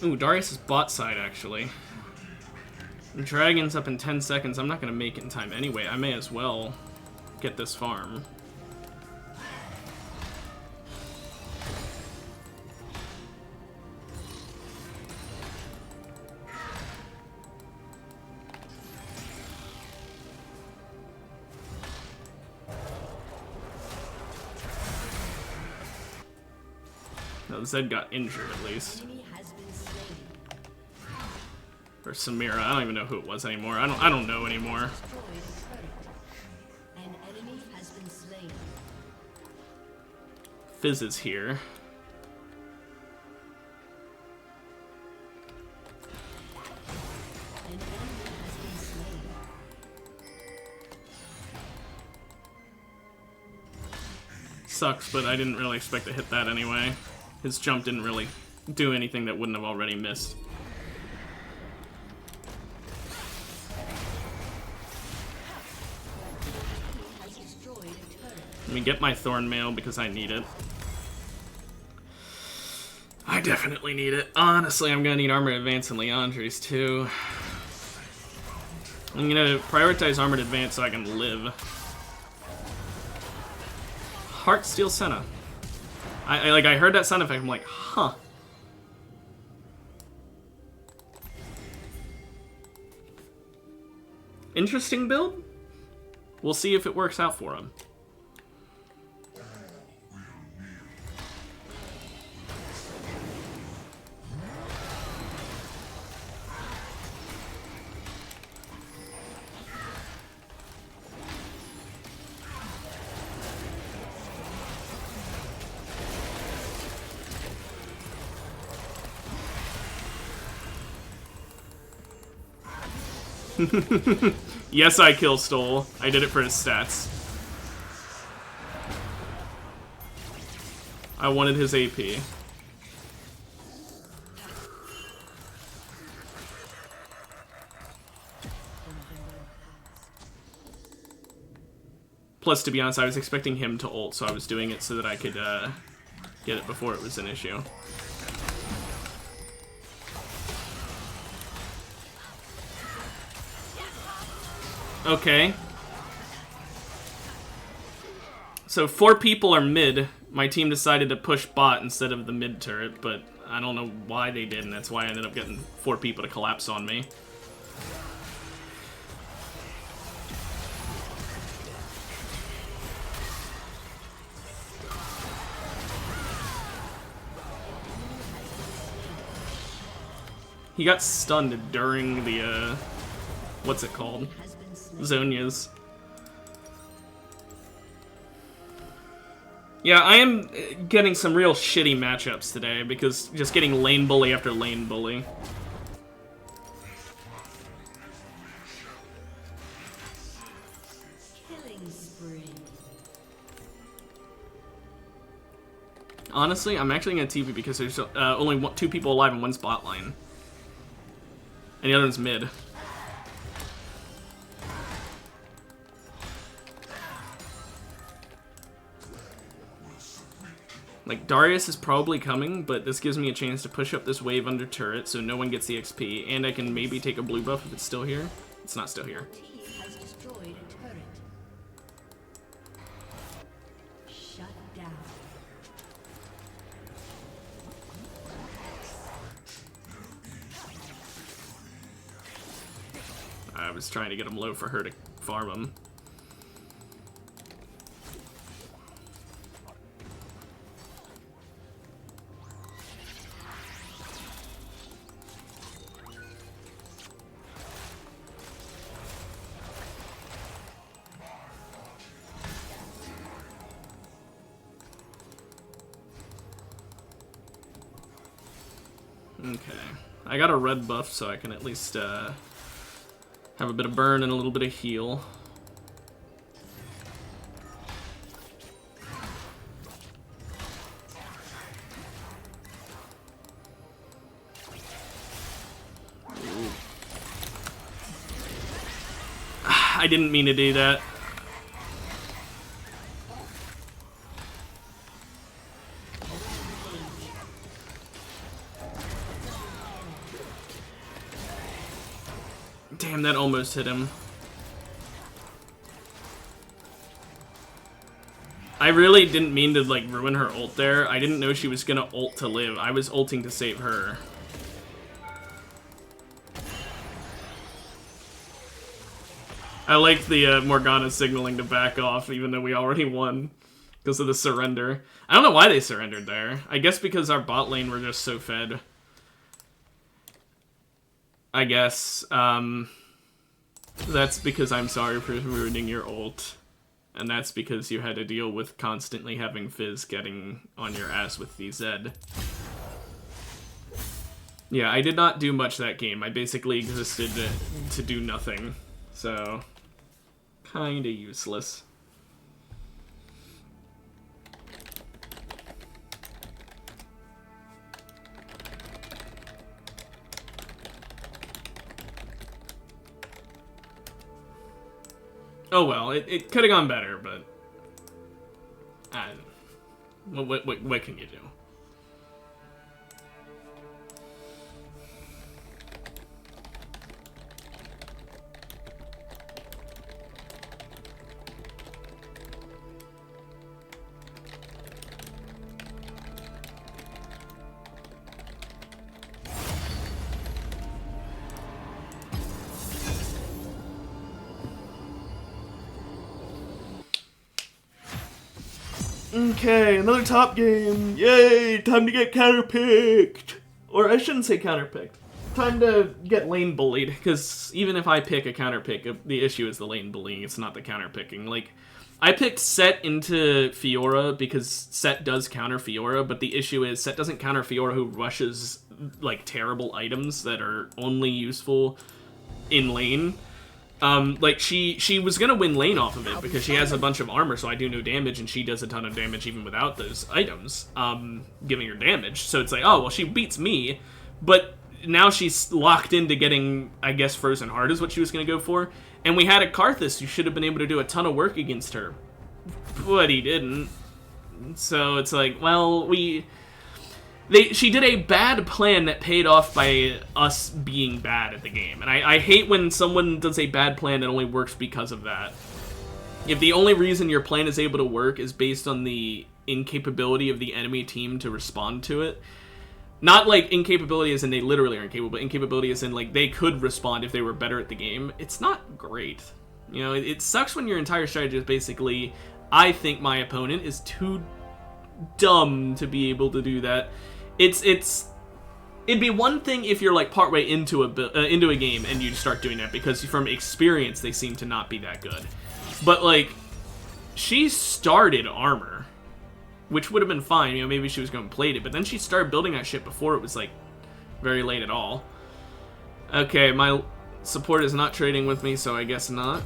Ooh, Darius is bot side, actually. Dragon's up in 10 seconds. I'm not going to make it in time anyway. I may as well get this farm. No, Zed got injured at least. Enemy has been slain. Or Samira. I don't even know who it was anymore. I don't know anymore. Destroyed a turret. An enemy has been slain. Fizz is here. An enemy has been slain. Sucks, but I didn't really expect to hit that anyway. His jump didn't really do anything that wouldn't have already missed. Has destroyed a turret. Let me get my Thorn Mail because I need it. I definitely need it. Honestly, I'm gonna need Armored Advance and Leandre's too. I'm gonna prioritize Armored Advance so I can live. Heartsteel Senna. I heard that sound effect, I'm like, huh. Interesting build? We'll see if it works out for him. Yes, I kill Stole. I did it for his stats. I wanted his AP. Plus, to be honest, I was expecting him to ult, so I was doing it so that I could get it before it was an issue. Okay. So 4 people are mid. My team decided to push bot instead of the mid turret, but I don't know why they did, and that's why I ended up getting 4 people to collapse on me. He got stunned during the, what's it called? Has been slain. Zonia's. Yeah, I am getting some real shitty matchups today because just getting lane bully after lane bully. Killing spree. Honestly, I'm actually gonna TP because there's only 2 people alive in one spot line. And the other one's mid. Like, Darius is probably coming, but this gives me a chance to push up this wave under turret so no one gets the XP, and I can maybe take a blue buff if it's still here. It's not still here. Team has destroyed a turret. Shut down. I was trying to get him low for her to farm him. Okay. I got a red buff, so I can at least have a bit of burn and a little bit of heal. I didn't mean to do that. Damn, that almost hit him. I really didn't mean to, like, ruin her ult there. I didn't know she was gonna ult to live. I was ulting to save her. I like the Morgana signaling to back off, even though we already won. Because of the surrender. I don't know why they surrendered there. I guess because our bot lane were just so fed. I guess. That's because I'm sorry for ruining your ult. And that's because you had to deal with constantly having Fizz getting on your ass with the Zed. Yeah, I did not do much that game. I basically existed to do nothing. So, kinda useless. Oh well, it could have gone better, but what can you do? Okay, another top game. Yay! Time to get counterpicked. Or I shouldn't say counterpicked. Time to get lane bullied, because even if I pick a counterpick, the issue is the lane bullying, it's not the counterpicking. Like, I picked Set into Fiora because Set does counter Fiora, but the issue is Set doesn't counter Fiora who rushes, like, terrible items that are only useful in lane. Like, she was gonna win lane off of it because she has a bunch of armor, so I do no damage, and she does a ton of damage even without those items, giving her damage. So it's like, oh, well, she beats me, but now she's locked into getting, I guess, Frozen Heart is what she was gonna go for. And we had a Karthus who should have been able to do a ton of work against her, but he didn't. So it's like, well, she did a bad plan that paid off by us being bad at the game. And I hate when someone does a bad plan that only works because of that. If the only reason your plan is able to work is based on the incapability of the enemy team to respond to it, not like incapability as in they literally are incapable, but incapability as in like they could respond if they were better at the game, it's not great. You know, it sucks when your entire strategy is basically, I think my opponent is too dumb to be able to do that. It'd be one thing if you're like partway into a game and you start doing that, because from experience they seem to not be that good. But like, she started armor, which would have been fine. You know, maybe she was going to plate it, but then she started building that shit before it was like very late at all. Okay, my support is not trading with me, so I guess not.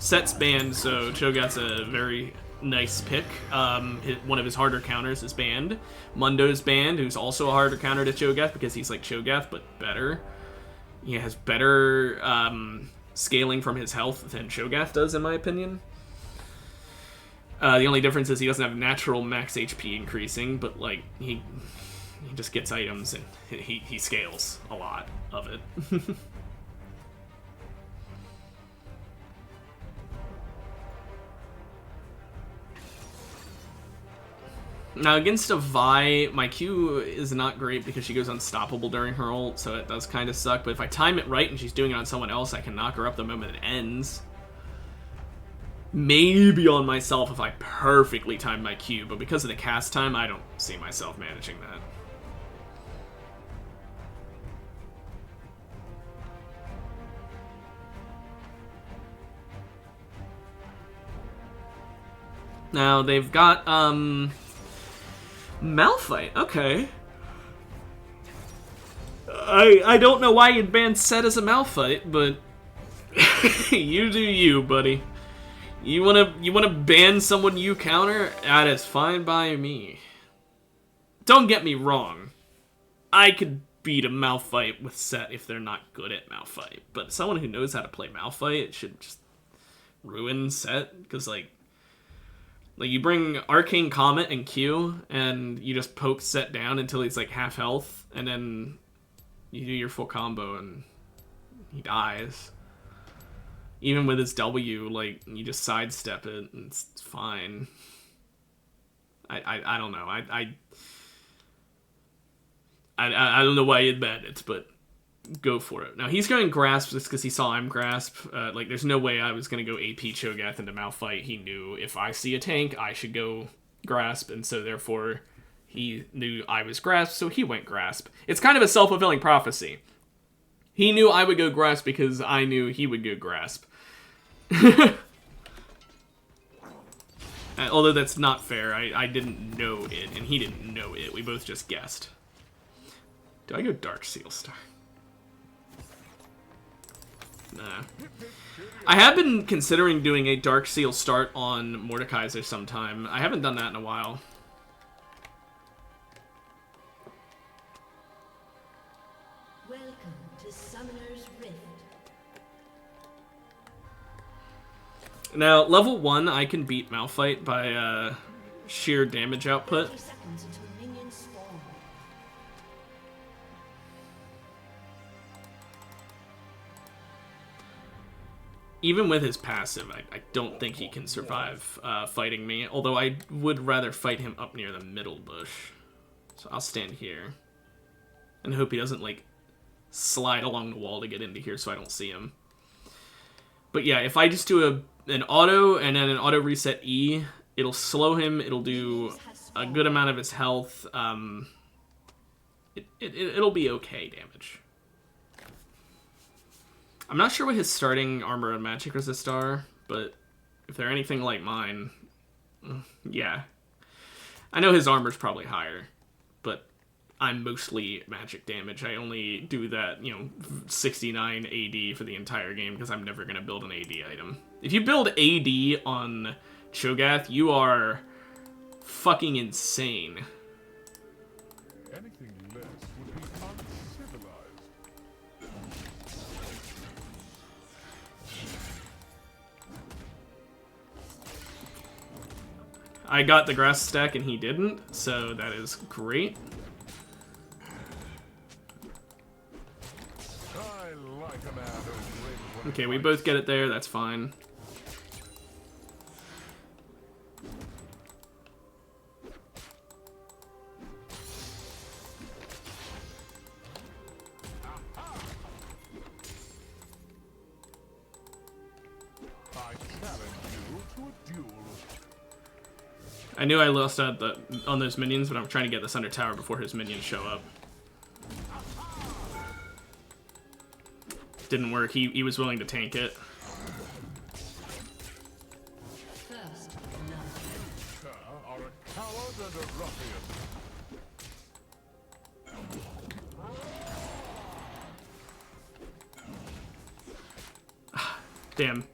Set's banned, so Cho'Gath's a very nice pick. One of his harder counters is banned. Mundo's banned, who's also a harder counter to Cho'Gath because he's like Cho'Gath, but better. He has better scaling from his health than Cho'Gath does, in my opinion. The only difference is he doesn't have natural max HP increasing, but like he just gets items and he scales a lot of it. Now, against a Vi, my Q is not great because she goes unstoppable during her ult, so it does kind of suck. But if I time it right and she's doing it on someone else, I can knock her up the moment it ends. Maybe on myself if I perfectly time my Q, but because of the cast time, I don't see myself managing that. Now, they've got, Malphite, okay. I don't know why you'd ban Set as a Malphite, but you do you, buddy. You wanna ban someone you counter? That is fine by me. Don't get me wrong. I could beat a Malphite with Set if they're not good at Malphite. But someone who knows how to play Malphite should just ruin Set, because like you bring Arcane Comet and Q, and you just poke Set down until he's like half health, and then you do your full combo and he dies. Even with his W, like, you just sidestep it and it's fine. I don't know. I don't know why you'd ban it, but go for it. Now, he's going Grasp just because he saw I'm Grasp. Like, there's no way I was going to go AP Cho'Gath into Malphite. He knew if I see a tank, I should go Grasp, and so therefore he knew I was Grasp, so he went Grasp. It's kind of a self-fulfilling prophecy. He knew I would go Grasp because I knew he would go Grasp. Although that's not fair. I didn't know it, and he didn't know it. We both just guessed. Do I go Dark Seal Star? Nah. I have been considering doing a Dark Seal start on Mordekaiser sometime. I haven't done that in a while. Welcome to Summoner's Rift. Now, level 1, I can beat Malphite by sheer damage output. 30 seconds until minions spawn. Even with his passive, I don't think he can survive fighting me. Although I would rather fight him up near the middle bush. So I'll stand here. And hope he doesn't, like, slide along the wall to get into here so I don't see him. But yeah, if I just do an auto and then an auto reset E, it'll slow him, it'll do a good amount of his health. It'll be okay damage. I'm not sure what his starting armor and magic resist are, but if they're anything like mine, yeah. I know his armor's probably higher, but I'm mostly magic damage. I only do that, 69 AD for the entire game because I'm never going to build an AD item. If you build AD on Cho'Gath, you are fucking insane. Anything less would be uncivilized. I got the grass stack and he didn't, so that is great. I like a man who's ready when Okay, he we fights. both get it there, that's fine. I challenge you to a duel. I knew I lost out on those minions, but I'm trying to get this under tower before his minions show up. Didn't work. He was willing to tank it. First love. Are a coward and a ruffian. Damn.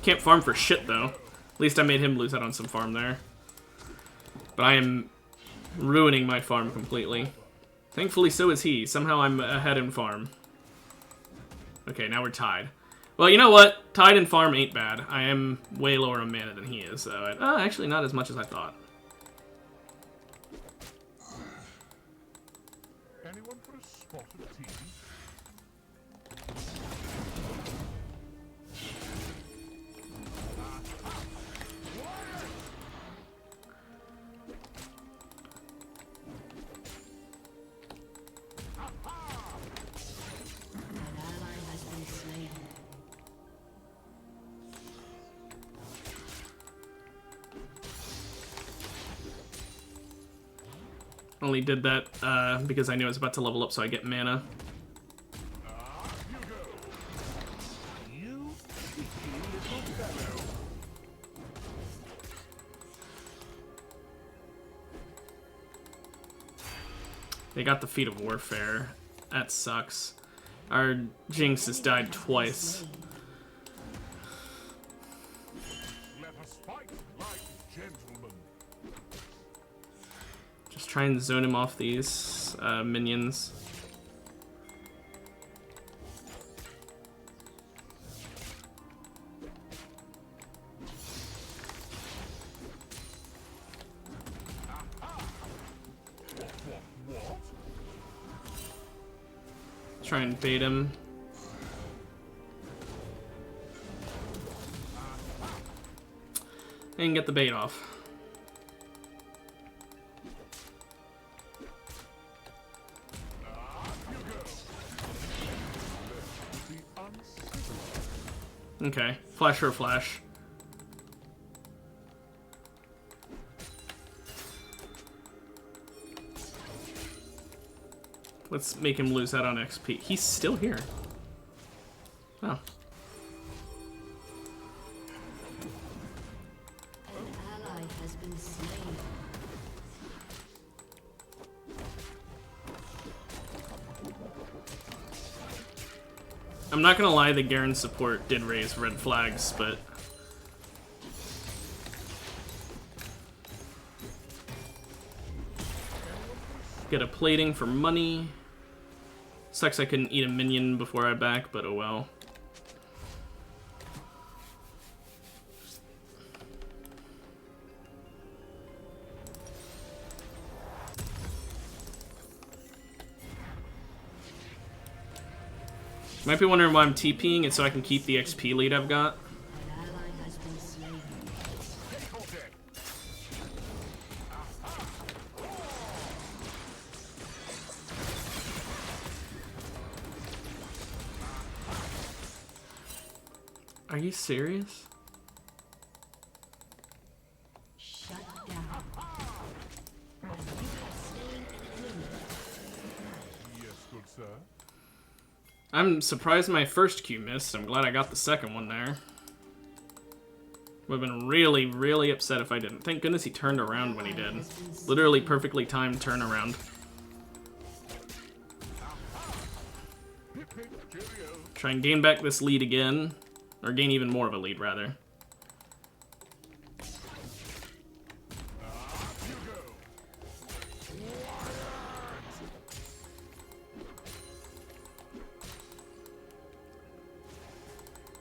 Can't farm for shit, though. At least I made him lose out on some farm there. But I am ruining my farm completely. Thankfully, so is he. Somehow I'm ahead in farm. Okay, now we're tied. Well, you know what? Tied in farm ain't bad. I am way lower on mana than he is, though. Actually, not as much as I thought. Anyone for a spot of tea? An ally has been slain. Only did that because I knew I was about to level up so I get mana. You go. You cheeky little fellow. They got the Feat of Warfare. That sucks. Our Jinx has died twice. Let us fight like gentlemen. Just try and zone him off these minions. Try and bait him. And get the bait off. Okay, flash for a flash. Let's make him lose out on XP. He's still here. Oh. An ally has been slain. I'm not gonna lie, the Garen support did raise red flags, but... Get a plating for money. Sucks I couldn't eat a minion before I back, but oh well. Might be wondering why I'm TPing, it's so I can keep the XP lead I've got. An ally has been slain. Are you serious? Shut down. You have slain an enemy. Yes, good sir. I'm surprised my first Q missed. I'm glad I got the second one there. Would have been really, really upset if I didn't. Thank goodness he turned around when he did. Literally perfectly timed turnaround. Try and gain back this lead again. Or gain even more of a lead, rather.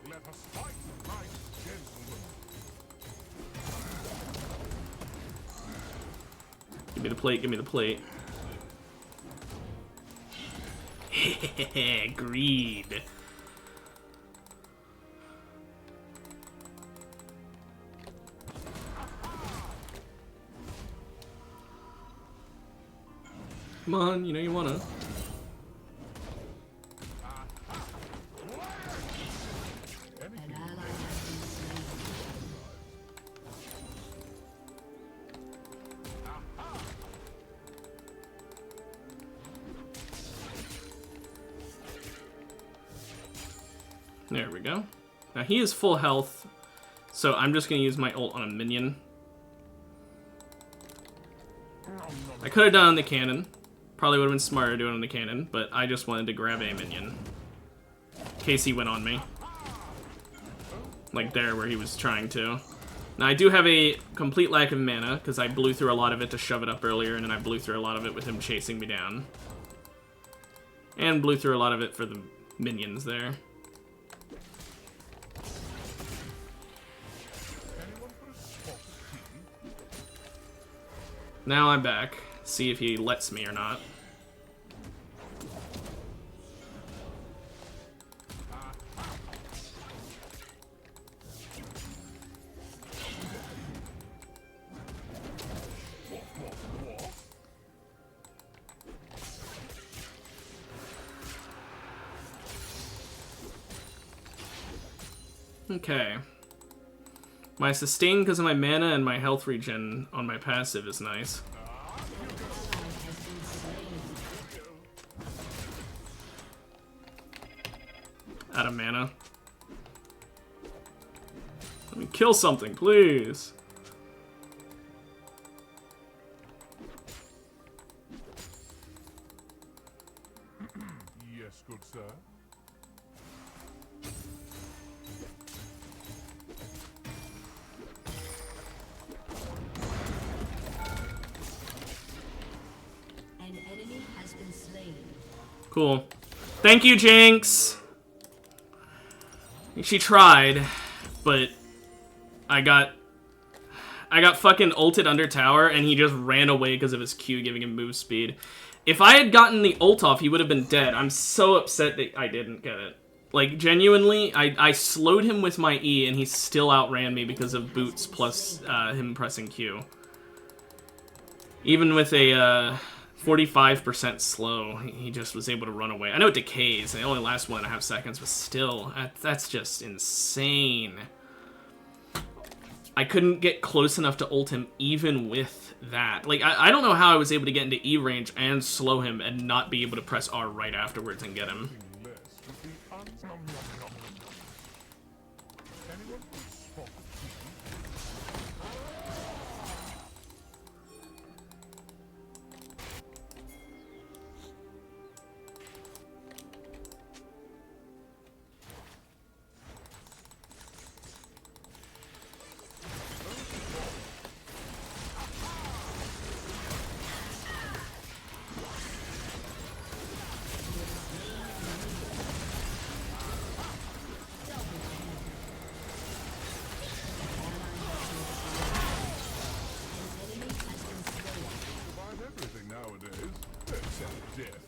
Let us fight like gentlemen. Give me the plate, give me the plate. Greed. Come on, you know you wanna. An ally has been slain. There we go. Now he is full health, so I'm just gonna use my ult on a minion. I could have done it on the cannon. Probably would have been smarter doing it on the cannon, but I just wanted to grab a minion. In case he went on me. Like there, where he was trying to. Now I do have a complete lack of mana, because I blew through a lot of it to shove it up earlier, and then I blew through a lot of it with him chasing me down. And blew through a lot of it for the minions there. Now I'm back. See if he lets me or not. Okay. My sustain because of my mana and my health regen on my passive is nice. Out of mana. Let me kill something, please. Yes, good sir. An enemy has been slain. Cool. Thank you, Jinx! She tried, but I got I got fucking ulted under tower, and he just ran away because of his Q giving him move speed. If I had gotten the ult off, he would have been dead. I'm so upset that I didn't get it. Like, genuinely, I slowed him with my E, and he still outran me because of boots plus him pressing Q. Even with a 45% slow, he just was able to run away. I know it decays, and it only lasts 1.5 seconds, but still, that's just insane. I couldn't get close enough to ult him even with that. Like, I don't know how I was able to get into E range and slow him and not be able to press R right afterwards and get him. Everything nowadays, except death.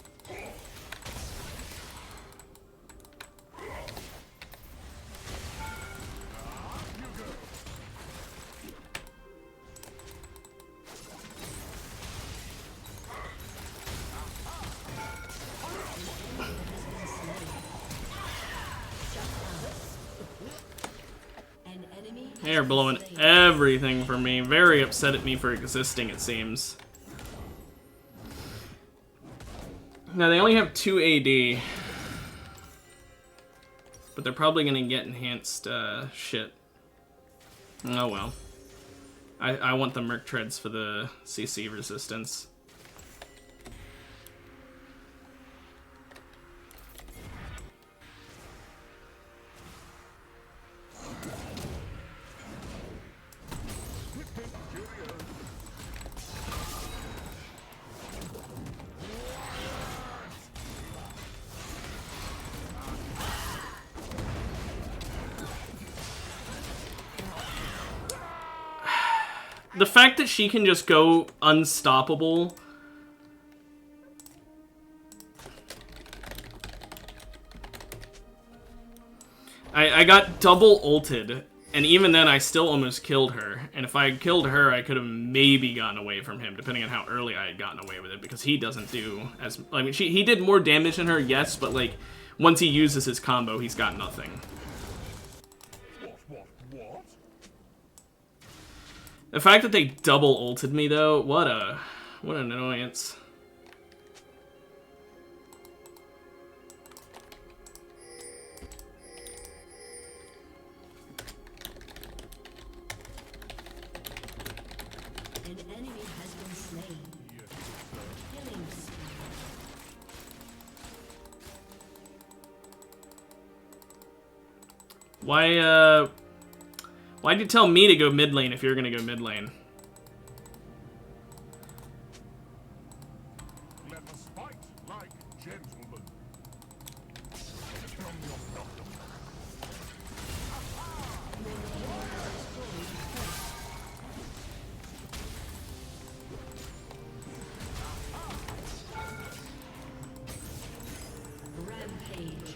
An enemy has They're been blowing slain. everything for me. Very upset at me for existing, it seems. Now, they only have 2 AD. But they're probably gonna get enhanced, shit. Oh well. I want the Merc Treads for the CC resistance. The fact that she can just go unstoppable. I got double ulted, and even then I still almost killed her. And if I had killed her, I could have maybe gotten away from him, depending on how early I had gotten away with it, because he doesn't do as... I mean, he did more damage than her, yes, but like, once he uses his combo, he's got nothing. What? The fact that they double ulted me, though, what an annoyance. An enemy has been slain. Killing spree. Why'd you tell me to go mid lane if you're gonna go mid lane? Let us fight like gentlemen. Rampage.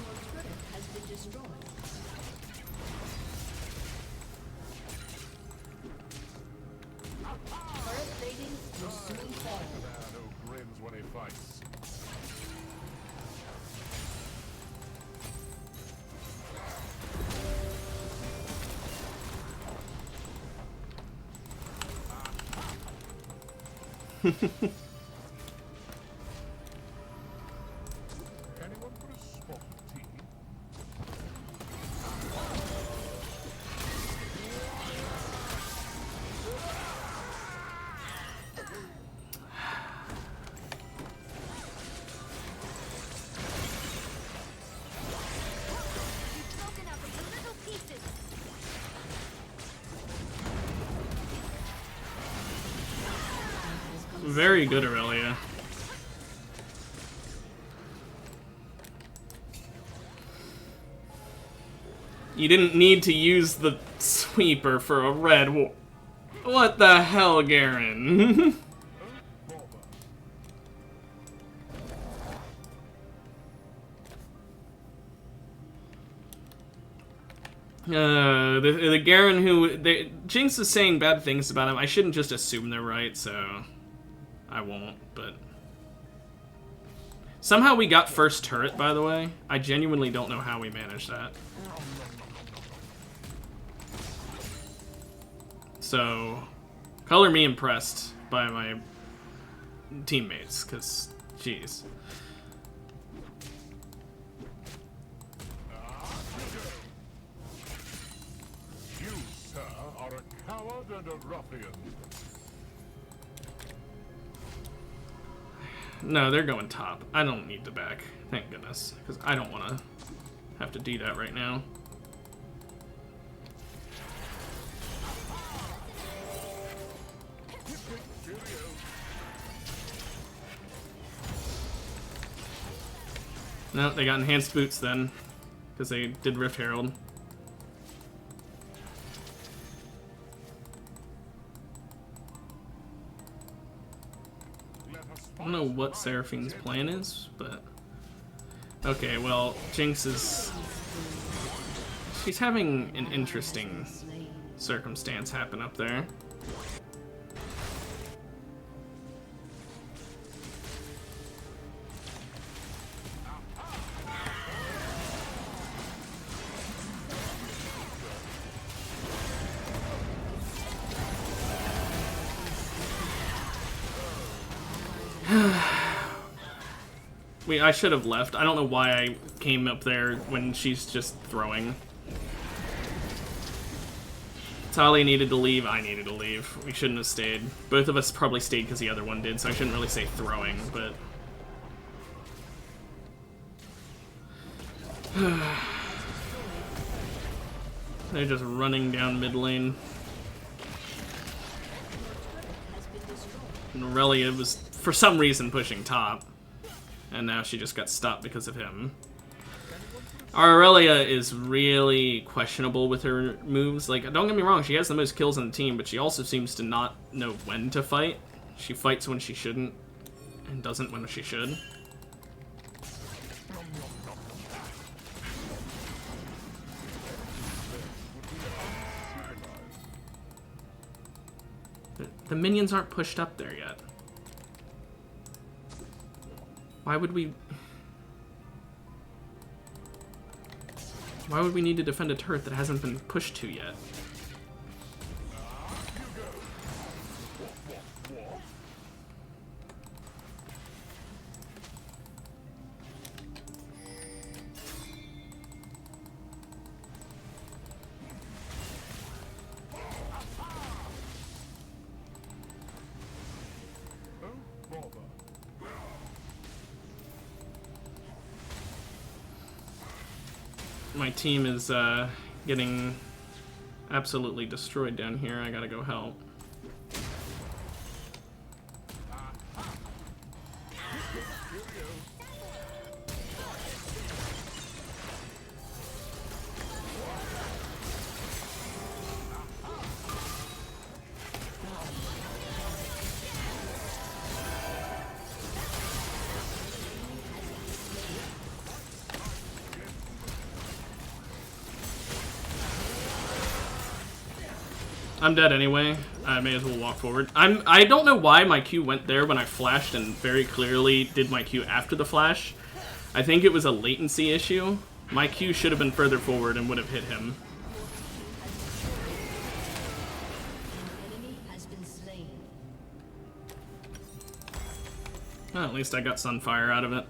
Your turret has been destroyed. Turret plating will soon fall. Man who grins when he fights. Anyone put a spot of tea? Broken up into little pieces. Very good, Aurelia. You didn't need to use the sweeper for a red. What the hell, Garen? The Garen who... Jinx is saying bad things about him. I shouldn't just assume they're right, so... I won't, but... Somehow we got first turret, by the way. I genuinely don't know how we managed that. So... Color me impressed by my teammates, because, jeez. You, sir, are a coward and a ruffian. No, they're going top. I don't need to back, thank goodness, because I don't want to have to do that right now. No, they got enhanced boots then, because they did Rift Herald. I don't know what Seraphine's plan is, but... Okay, well, Jinx is... She's having an interesting circumstance happen up there. I should have left. I don't know why I came up there when she's just throwing. Tali needed to leave, I needed to leave. We shouldn't have stayed. Both of us probably stayed because the other one did, so I shouldn't really say throwing, but... They're just running down mid lane. And Aurelia was, for some reason, pushing top. And now she just got stopped because of him. Our Aurelia is really questionable with her moves. Like, don't get me wrong, she has the most kills on the team, but she also seems to not know when to fight. She fights when she shouldn't, and doesn't when she should. The minions aren't pushed up there yet. Why would we need to defend a turret that hasn't been pushed to yet? My team is getting absolutely destroyed down here. I gotta go help. I'm dead anyway. I may as well walk forward. I don't know why my Q went there when I flashed and very clearly did my Q after the flash. I think it was a latency issue. My Q should have been further forward and would have hit him. Enemy has been slain. Well, at least I got Sunfire out of it.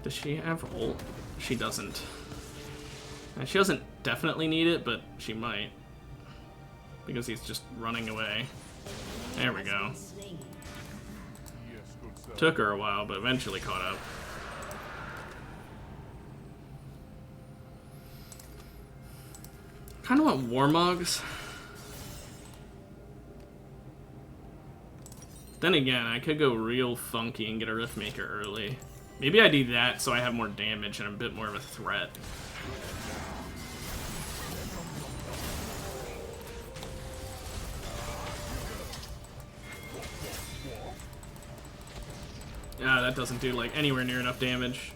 Does she have ult? She doesn't. And she doesn't definitely need it, but she might. Because he's just running away. There we go. Slain. Yes, good sir. Took her a while, but eventually caught up. Kind of want Warmogs. Then again, I could go real funky and get a Riftmaker early. Maybe I do that so I have more damage and I'm a bit more of a threat. Yeah, that doesn't do like anywhere near enough damage.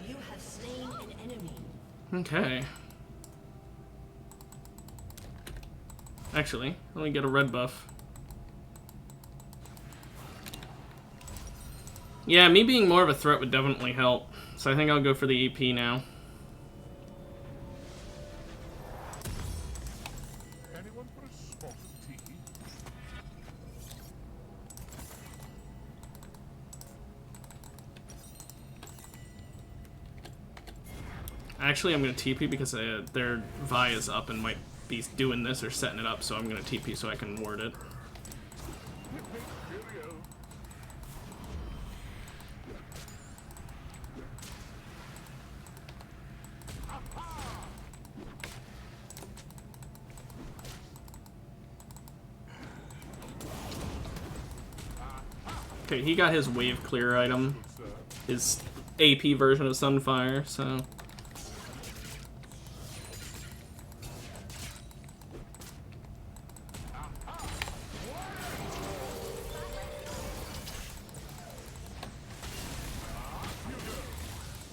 You have slain an enemy. Okay. Actually, let me get a red buff. Yeah, me being more of a threat would definitely help. So I think I'll go for the EP now. Anyone for a spot of tea? Actually, I'm going to TP because their Vi is up and might be doing this or setting it up, so I'm going to TP so I can ward it. Cheerio. Okay, he got his wave clear item, his AP version of Sunfire, so...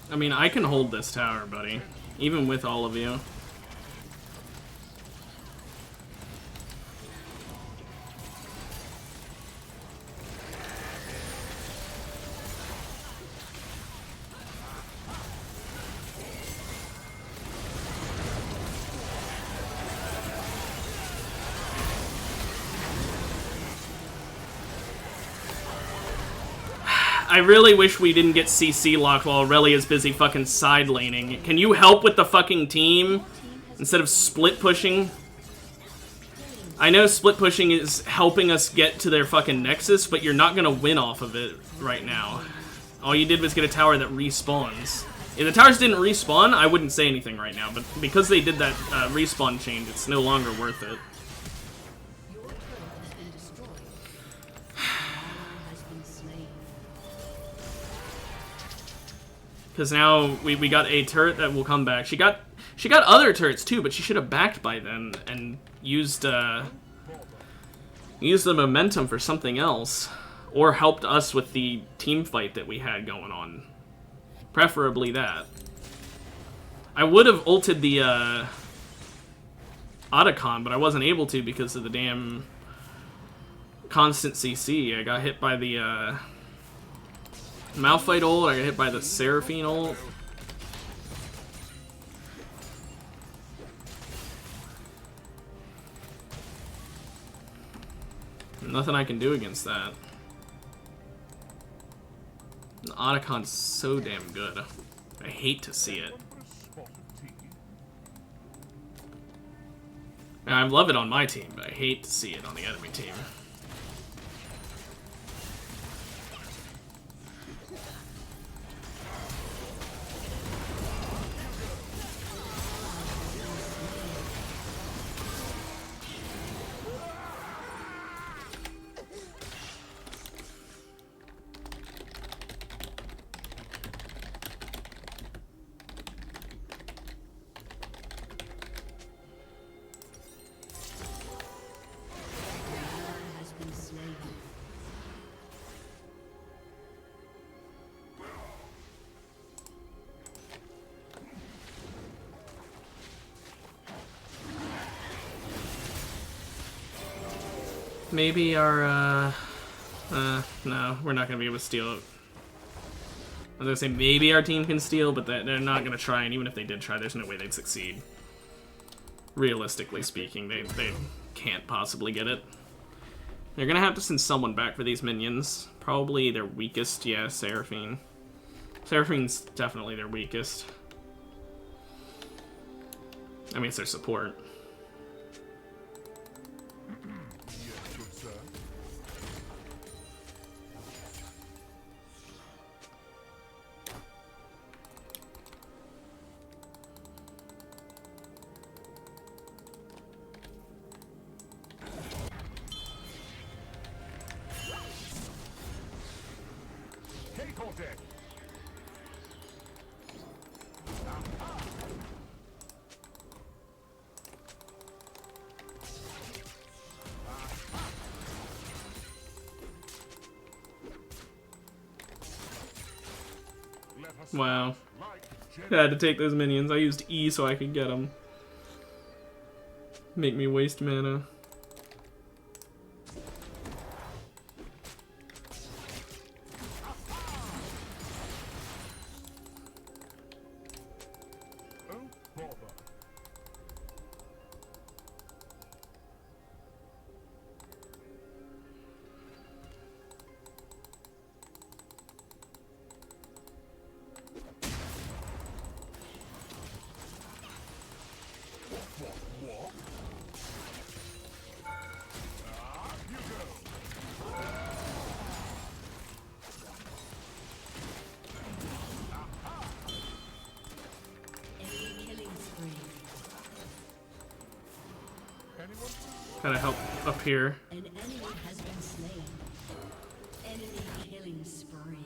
I mean, I can hold this tower, buddy. Even with all of you. I really wish we didn't get CC locked while Aurelia is busy fucking side laning. Can you help with the fucking team instead of split pushing? I know split pushing is helping us get to their fucking nexus, but you're not gonna win off of it right now. All you did was get a tower that respawns. If the towers didn't respawn, I wouldn't say anything right now, but because they did that respawn change, it's no longer worth it. Your turret has been destroyed. An ally has been slain. Because now we got a turret that will come back. She got other turrets too, but she should have backed by then and used the momentum for something else, or helped us with the team fight that we had going on. Preferably that. I would have ulted the Otacon, but I wasn't able to because of the damn constant CC. I got hit by the Malphite ult, I got hit by the Seraphine ult. Nothing I can do against that. The Otacon's so damn good. I hate to see it. For a spot of tea? I love it on my team, but I hate to see it on the enemy team. Has been slain. Maybe our, no, we're not gonna be able to steal it. I was gonna say maybe our team can steal, but they're not gonna try, and even if they did try, there's no way they'd succeed. realistically speaking, they can't possibly get it. They're gonna have to send someone back for these minions. Probably their weakest, yeah, Seraphine. Seraphine's definitely their weakest. I mean, it's their support. Yes, good sir. Take or death. Let us Wow. like I had to take those minions. I used E so I could get them. Make me waste mana. Oh, bother. What? Up you go. Enemy killing spree. Anyone? Gotta help up here. An enemy has been slain. Enemy killing spree.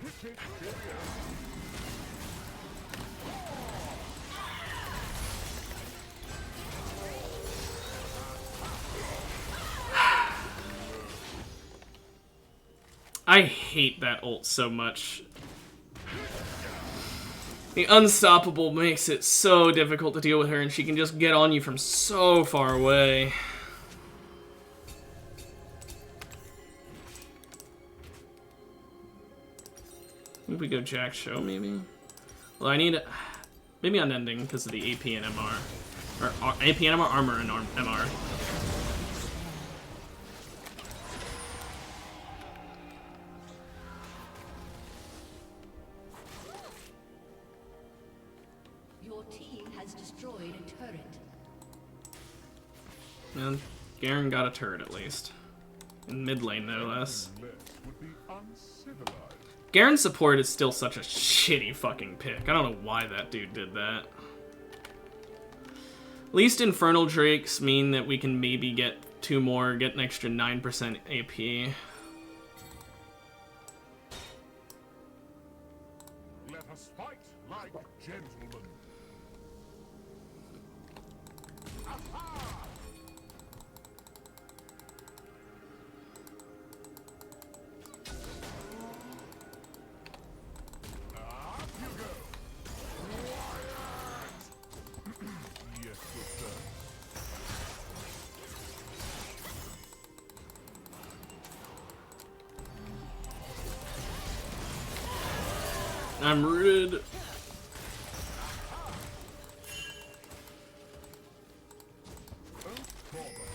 Hit it, cheerio. I hate that ult so much. The unstoppable makes it so difficult to deal with her, and she can just get on you from so far away. Think we go Jack Show, maybe? Well, I need... Maybe unending because of the AP and MR. Or AP and MR, armor and MR. Your team has destroyed a turret. And Garen got a turret at least. In mid lane, no less. Less would be uncivilized. Garen's support is still such a shitty fucking pick. I don't know why that dude did that. At least Infernal Drakes mean that we can maybe get 2 more, get an extra 9% AP. Let us fight like gentlemen. Aha! Up you go. Quiet. Yes, good sir. I'm rooted. Oh, bother.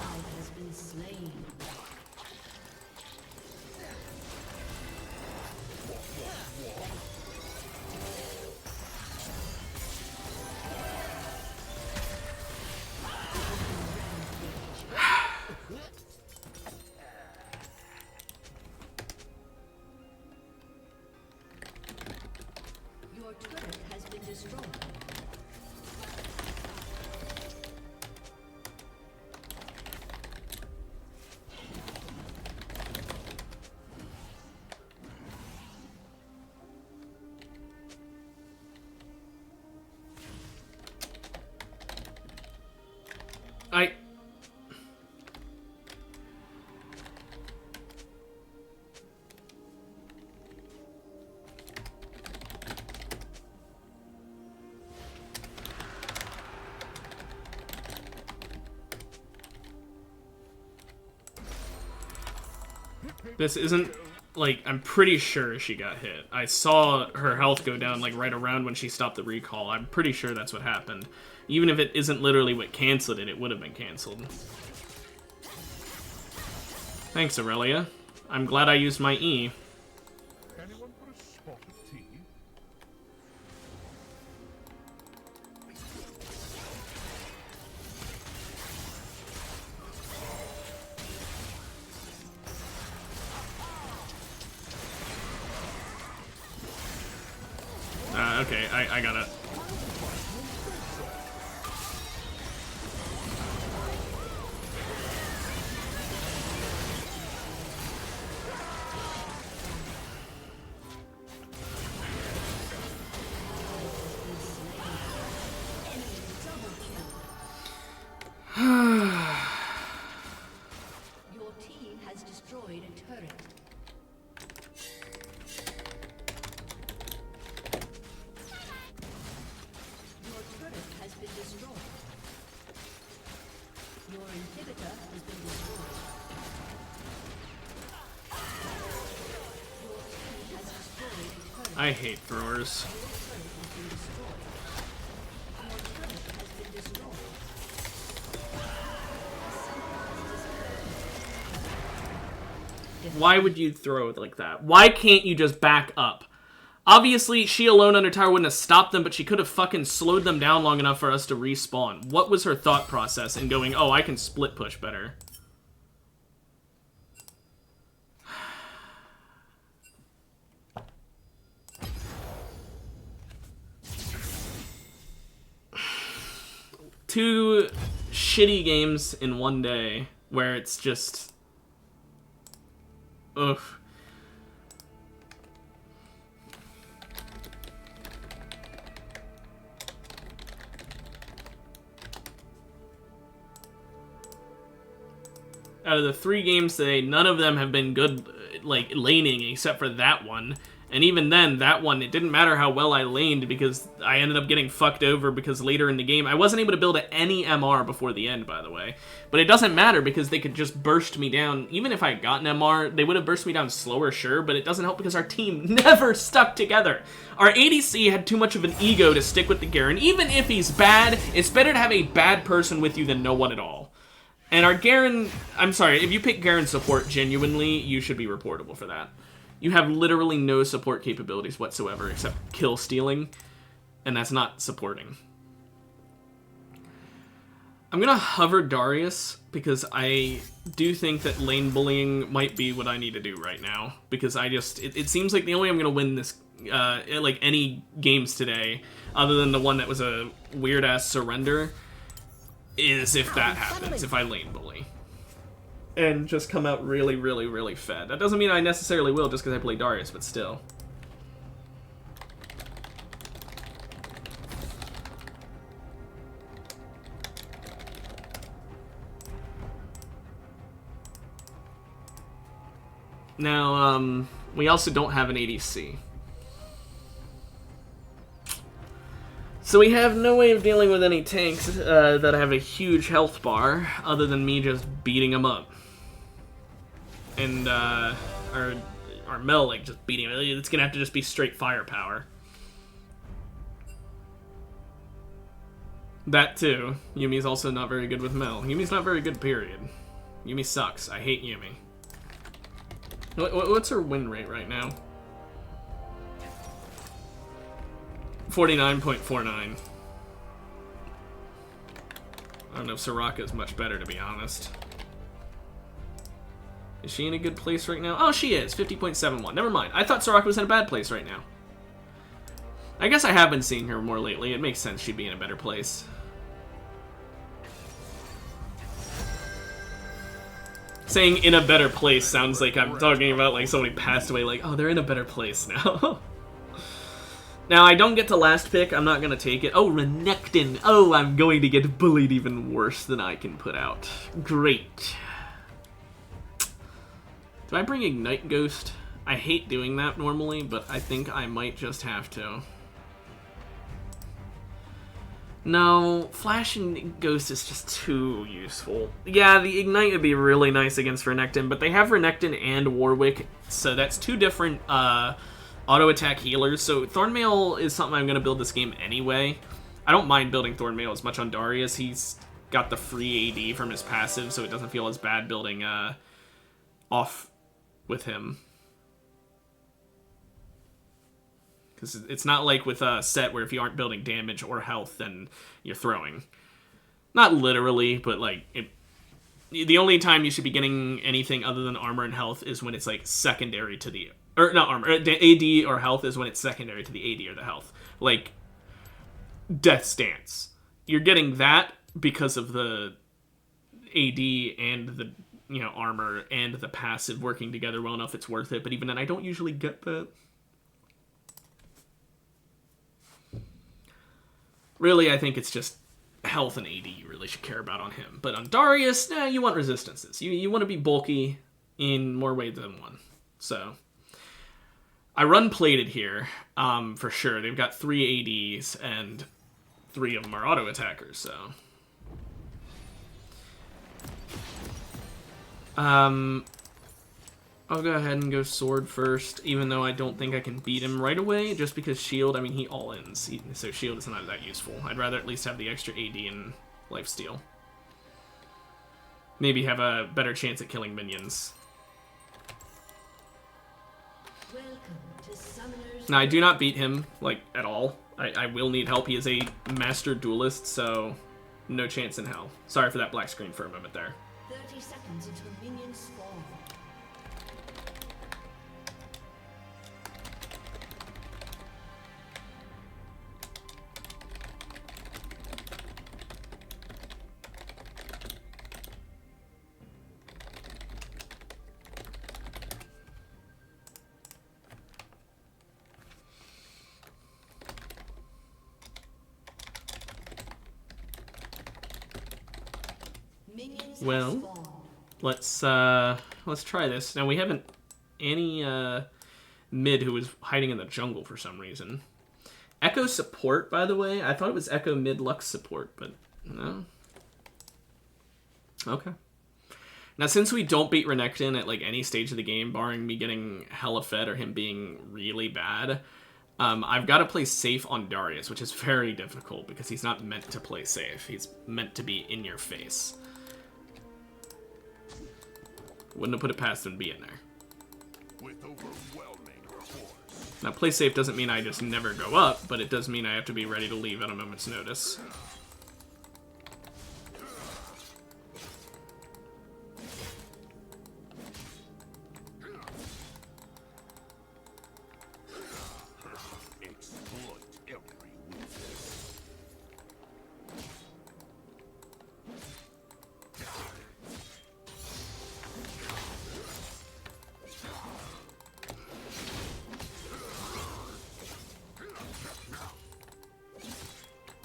Ally has been slain. Your turret has been destroyed. I... This isn't, like, I'm pretty sure she got hit. I saw her health go down, like, right around when she stopped the recall. I'm pretty sure that's what happened. Even if it isn't literally what canceled it, it would have been canceled. Thanks, Aurelia. I'm glad I used my E. Anyone for a spot of tea? Okay, I got it. Your team has destroyed a turret. Your turret has been destroyed. Your inhibitor has been destroyed. Your team has destroyed a turret. I hate throwers. Your turret has been destroyed. Your turret has been destroyed. Why would you throw it like that? Why can't you just back up? Obviously, she alone under tower wouldn't have stopped them, but she could have fucking slowed them down long enough for us to respawn. What was her thought process in going, oh, I can split push better? Two shitty games in one day where it's just... Ugh. Out of the 3 games today, none of them have been good, like, laning, except for that one. And even then, that one, it didn't matter how well I laned because I ended up getting fucked over because later in the game, I wasn't able to build any MR before the end, by the way. But it doesn't matter because they could just burst me down. Even if I had gotten MR, they would have burst me down slower, sure, but it doesn't help because our team never stuck together. Our ADC had too much of an ego to stick with the Garen. Even if he's bad, it's better to have a bad person with you than no one at all. And our Garen, I'm sorry, if you pick Garen support genuinely, you should be reportable for that. You have literally no support capabilities whatsoever except kill stealing, and that's not supporting. I'm gonna hover Darius because I do think that lane bullying might be what I need to do right now, because I just, it seems like the only way I'm gonna win this, like any games today, other than the one that was a weird-ass surrender, is if that happens, if I lane bully. And just come out really, really, really fed. That doesn't mean I necessarily will just because I play Darius, but still. Now, we also don't have an ADC. So we have no way of dealing with any tanks that have a huge health bar, other than me just beating them up. And, our Mel, like, just beating him. It's gonna have to just be straight firepower. That, too. Yumi's also not very good with Mel. Yumi's not very good, period. Yumi sucks. I hate Yumi. What's her win rate right now? 49.49. I don't know if Soraka's much better, to be honest. Is she in a good place right now? Oh, she is. 50.71. Never mind. I thought Soraka was in a bad place right now. I guess I have been seeing her more lately. It makes sense she'd be in a better place. Saying in a better place sounds like I'm talking about like somebody passed away, like, oh, they're in a better place now. Now, I don't get to last pick. I'm not going to take it. Oh, Renekton. Oh, I'm going to get bullied even worse than I can put out. Great. Do I bring Ignite Ghost? I hate doing that normally, but I think I might just have to. No, Flash and Ghost is just too useful. Yeah, the Ignite would be really nice against Renekton, but they have Renekton and Warwick, so that's two different auto attack healers. So Thornmail is something I'm going to build this game anyway. I don't mind building Thornmail as much on Darius. He's got the free AD from his passive, so it doesn't feel as bad building off with him. Because it's not like with a set where if you aren't building damage or health, then you're throwing. Not literally, but like the only time you should be getting anything other than armor and health is when it's like secondary to the... Or not armor, AD or health is when it's secondary to the AD or the health. Like Death's Dance. You're getting that because of the AD and the armor and the passive working together well enough it's worth it. But even then, I don't usually get that. Really, I think it's just health and AD you really should care about on him. But on Darius, you want resistances. You want to be bulky in more ways than one. So I run plated here for sure. They've got 3 ADs and 3 of them are auto attackers. So I'll go ahead and go sword first, even though I don't think I can beat him right away, just because shield, I mean, he all-ins, so shield is not that useful. I'd rather at least have the extra AD and lifesteal. Maybe have a better chance at killing minions. Welcome to Summoner's Now, I do not beat him, like, at all. I will need help. He is a master duelist, so no chance in hell. Sorry for that black screen for a moment there. 30 seconds until minions spawn. Minions have Well, spawned. let's try this. Now, we haven't any mid who was hiding in the jungle for some reason. Echo support, by the way. I thought it was Echo mid Lux support, but no. Okay. Now, since we don't beat Renekton at like any stage of the game, barring me getting hella fed or him being really bad, I've got to play safe on Darius, which is very difficult because he's not meant to play safe. He's meant to be in your face. Wouldn't have put it past him to be in there. With overwhelming force. Now, play safe doesn't mean I just never go up, but it does mean I have to be ready to leave at a moment's notice. Exploit every weakness.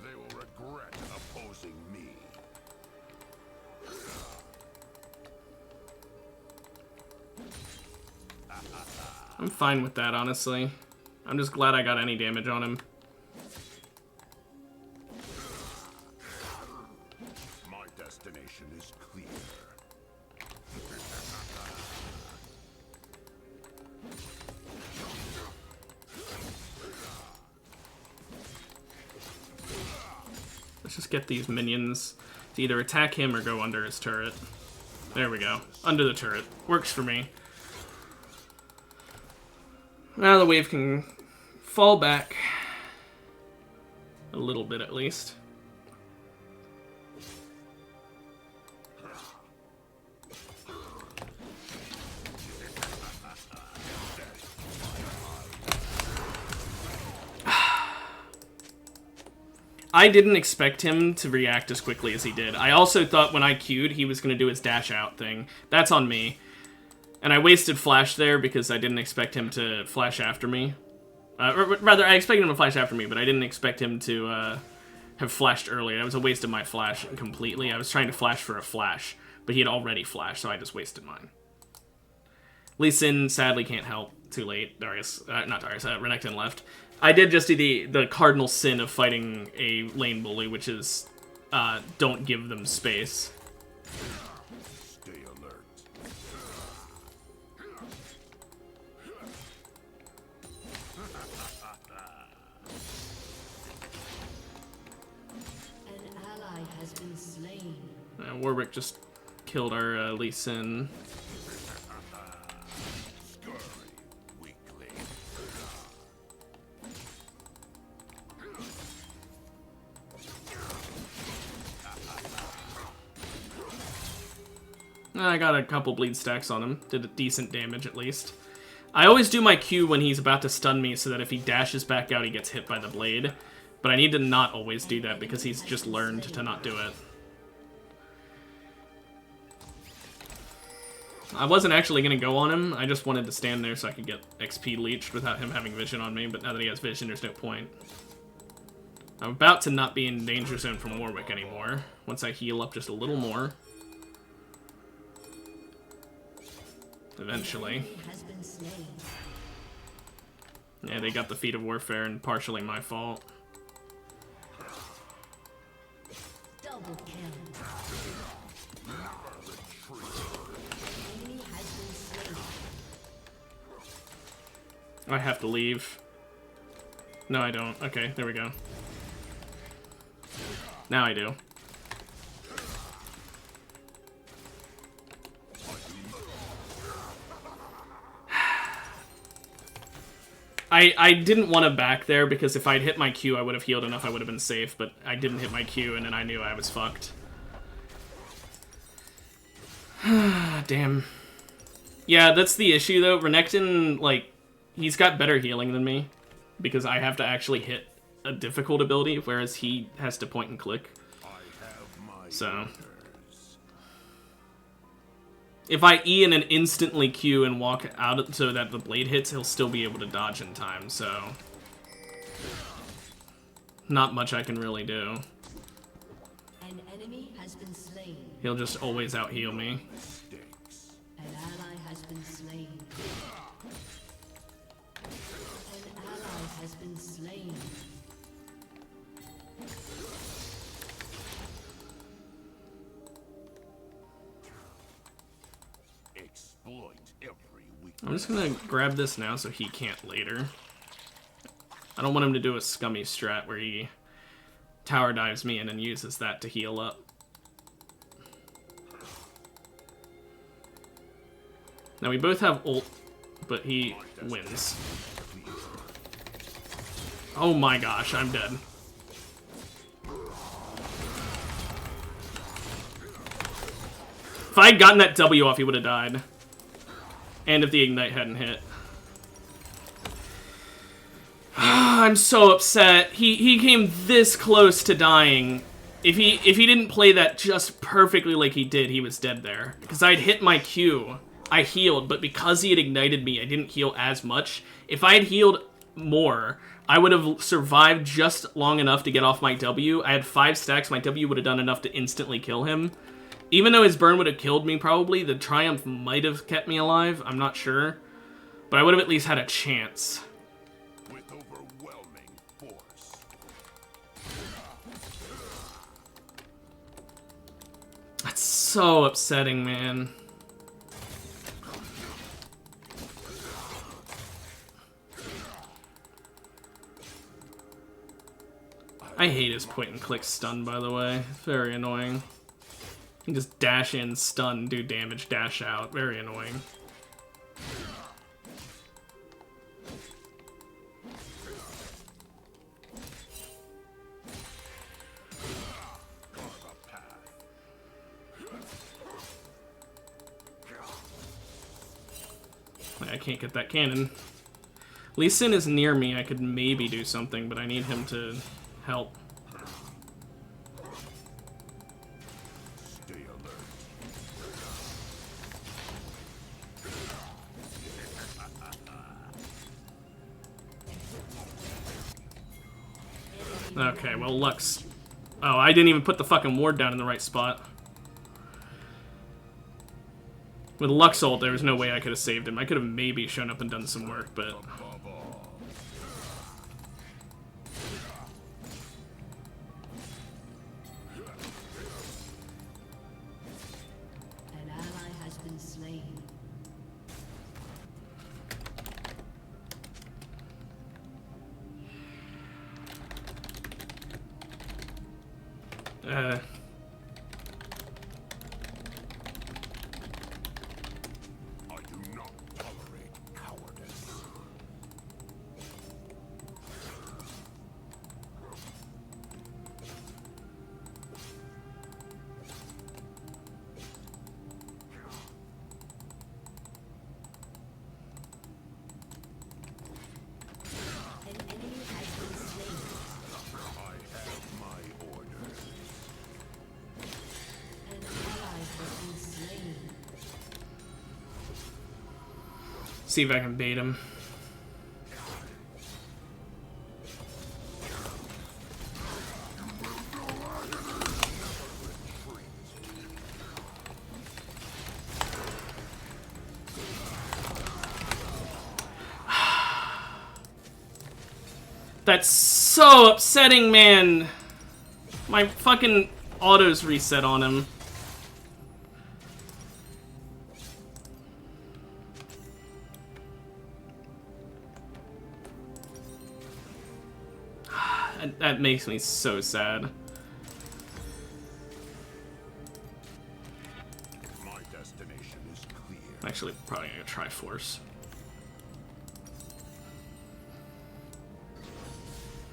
They will regret opposing me. I'm fine with that, honestly. I'm just glad I got any damage on him. My destination is clear. Let's just get these minions to either attack him or go under his turret. There we go. Under the turret. Works for me. Now the wave can fall back. A little bit, at least. I didn't expect him to react as quickly as he did. I also thought when I queued, he was going to do his dash out thing. That's on me. And I wasted flash there because I didn't expect him to flash after me. Or rather, I expected him to flash after me, but I didn't expect him to have flashed earlier. That was a waste of my flash completely. I was trying to flash for a flash, but he had already flashed, so I just wasted mine. Lee Sin sadly can't help. Too late. Renekton left. I did just do the cardinal sin of fighting a lane bully, which is don't give them space. Stay alert. An ally has been slain. Warwick just killed our Lee Sin. Scurry, weakling. I got a couple bleed stacks on him. Did a decent damage at least. I always do my Q when he's about to stun me so that if he dashes back out, he gets hit by the blade. But I need to not always do that because he's just learned to not do it. I wasn't actually going to go on him. I just wanted to stand there so I could get XP leached without him having vision on me. But now that he has vision, there's no point. I'm about to not be in danger zone from Warwick anymore. Once I heal up just a little more. Eventually. Has been slain. Yeah, they got the feat of warfare and partially my fault. Double kill. Enemy has been slain. I have to leave. No, I don't. Okay, there we go. Now I do. I didn't want to back there because if I'd hit my Q, I would have healed enough, I would have been safe, but I didn't hit my Q, and then I knew I was fucked. Damn. Yeah, that's the issue, though. Renekton, like, he's got better healing than me because I have to actually hit a difficult ability, whereas he has to point and click. I have my So... orders. If I E and then instantly Q and walk out so that the blade hits, he'll still be able to dodge in time, so... Not much I can really do. An enemy has been slain. He'll just always out-heal me. Mistakes. An ally has been slain. An ally has been slain. Exploit every weakness. I'm just gonna grab this now so he can't later. I don't want him to do a scummy strat where he tower dives me and then uses that to heal up. Now we both have ult, but he wins. Oh my gosh, I'm dead. If I had gotten that W off, he would have died. And if the Ignite hadn't hit. I'm so upset. He came this close to dying. If he didn't play that just perfectly like he did, he was dead there. Because I'd hit my Q. I healed, but because he had ignited me, I didn't heal as much. If I had healed more, I would have survived just long enough to get off my W. I had 5 stacks. My W would have done enough to instantly kill him. Even though his burn would have killed me, probably, the Triumph might have kept me alive. I'm not sure. But I would have at least had a chance. With overwhelming force. That's so upsetting, man. I hate his point and click stun, by the way. It's very annoying. You can just dash in, stun, do damage, dash out. Very annoying. I can't get that cannon. Lee Sin is near me. I could maybe do something, but I need him to help. Stay alert. Okay, well, Lux. Oh, I didn't even put the fucking ward down in the right spot. With Lux ult, there was no way I could have saved him. I could have maybe shown up and done some work, but... Above all. I do not tolerate cowardice. An enemy has been slain. I have my orders. An ally has been slain. See if I can bait him. That's so upsetting, man. My fucking autos reset on him. That makes me so sad. My destination is clear. I'm actually probably gonna try Force.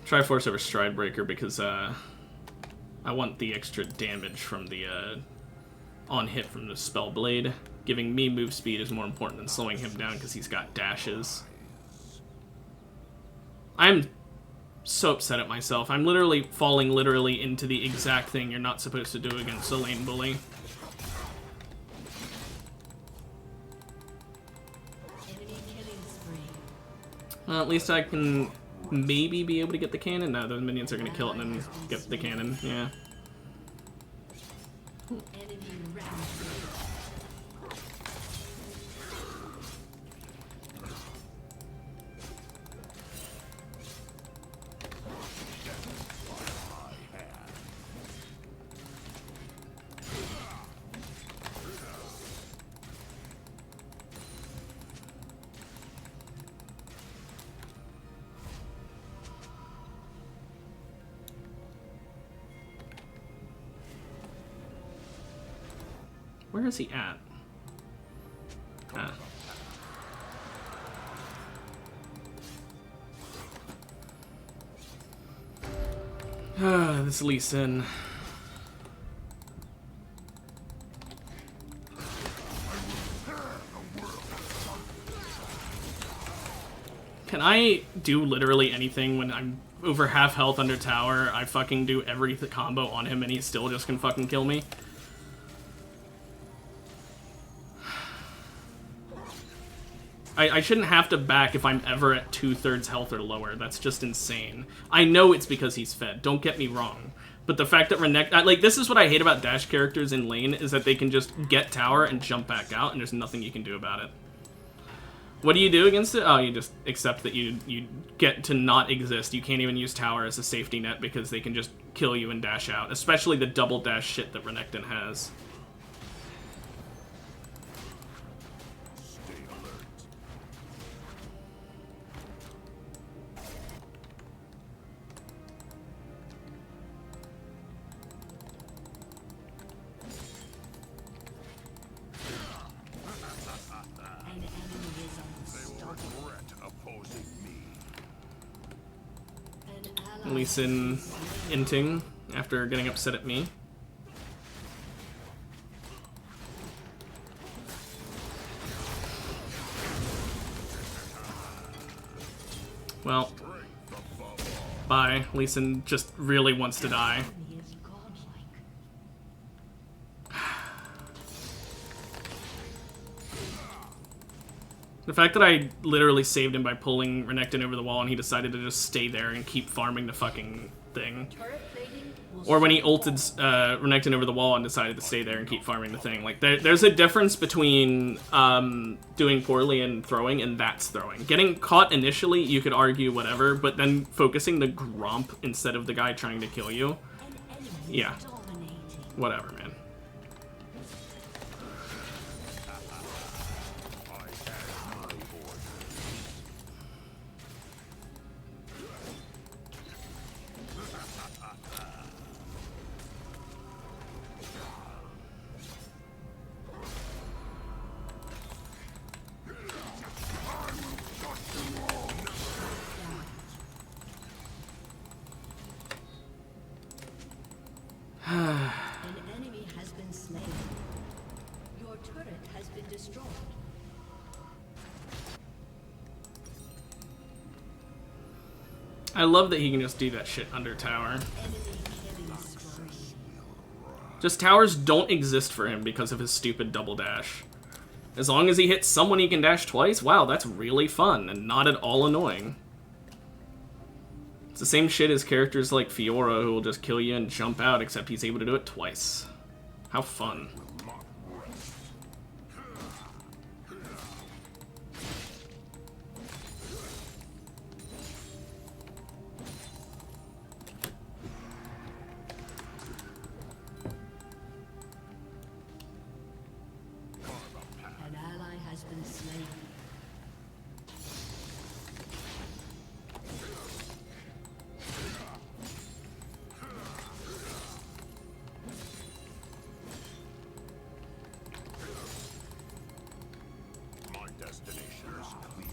Try Force over Stride Breaker because I want the extra damage from the on hit from the Spell Blade. Giving me move speed is more important than slowing him down because he's got dashes. I'm so upset at myself. I'm literally falling into the exact thing you're not supposed to do against a lane bully. Enemy killing spree. Well, at least I can maybe be able to get the cannon. No, those minions are gonna kill it and then get the cannon. Yeah. Enemy rampage. Where is he at? Ah. This Lee Sin. Can I do literally anything when I'm over half health under tower? I fucking do every combo on him and he still just can fucking kill me? I shouldn't have to back if I'm ever at 2/3 health or lower. That's just insane. I know it's because he's fed, don't get me wrong. But the fact that Renekton... Like, this is what I hate about dash characters in lane, is that they can just get tower and jump back out, and there's nothing you can do about it. What do you do against it? Oh, you just accept that you get to not exist. You can't even use tower as a safety net because they can just kill you and dash out. Especially the double dash shit that Renekton has. Stay alert. An enemy is unstoppable. Regret opposing me. An ally Lee Sin inting after getting upset at me. Well, bye. Lee Sin just really wants to die. he is godlike. The fact that I literally saved him by pulling Renekton over the wall and he decided to just stay there and keep farming the fucking thing. Turret plating will Or when he soon ulted Renekton over the wall and decided to stay there and keep farming the thing. Like, there's a difference between doing poorly and throwing, and that's throwing. Getting caught initially, you could argue whatever, but then focusing the Gromp instead of the guy trying to kill you, An enemy yeah, is dominating. whatever, man. I have my orders. An enemy has been slain. Your turret has been destroyed. I love that he can just do that shit under tower. Enemy killing spree. Just towers don't exist for him because of his stupid double dash. As long as he hits someone he can dash twice, wow, that's really fun and not at all annoying. It's the same shit as characters like Fiora who will just kill you and jump out, except he's able to do it twice. How fun. An ally has been slain. My destination is clear.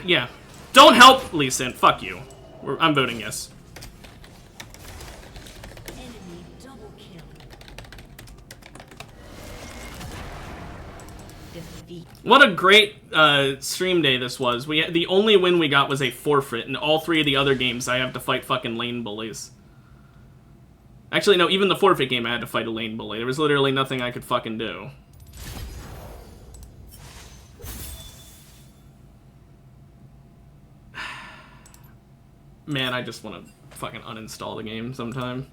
Yeah. Don't help Lee Sin. Fuck you. I'm voting yes. Enemy double kill. Defeat. What a great stream day this was. The only win we got was a forfeit, and all 3 of the other games I have to fight fucking lane bullies. Actually, no, even the forfeit game I had to fight a lane bully. There was literally nothing I could fucking do. Man, I just want to fucking uninstall the game sometime.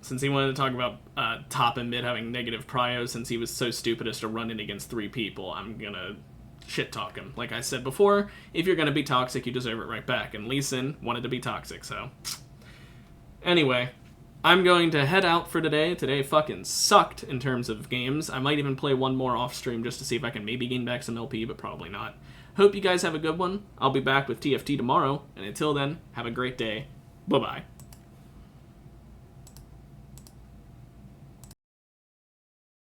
Since he wanted to talk about top and mid having negative prio, since he was so stupid as to run in against 3 people, I'm gonna shit talk him. Like I said before, if you're gonna be toxic, you deserve it right back. And Lee Sin wanted to be toxic, so. Anyway, I'm going to head out for today. Today fucking sucked in terms of games. I might even play one more off stream just to see if I can maybe gain back some LP, but probably not. Hope you guys have a good one. I'll be back with TFT tomorrow, and until then, have a great day. Bye-bye.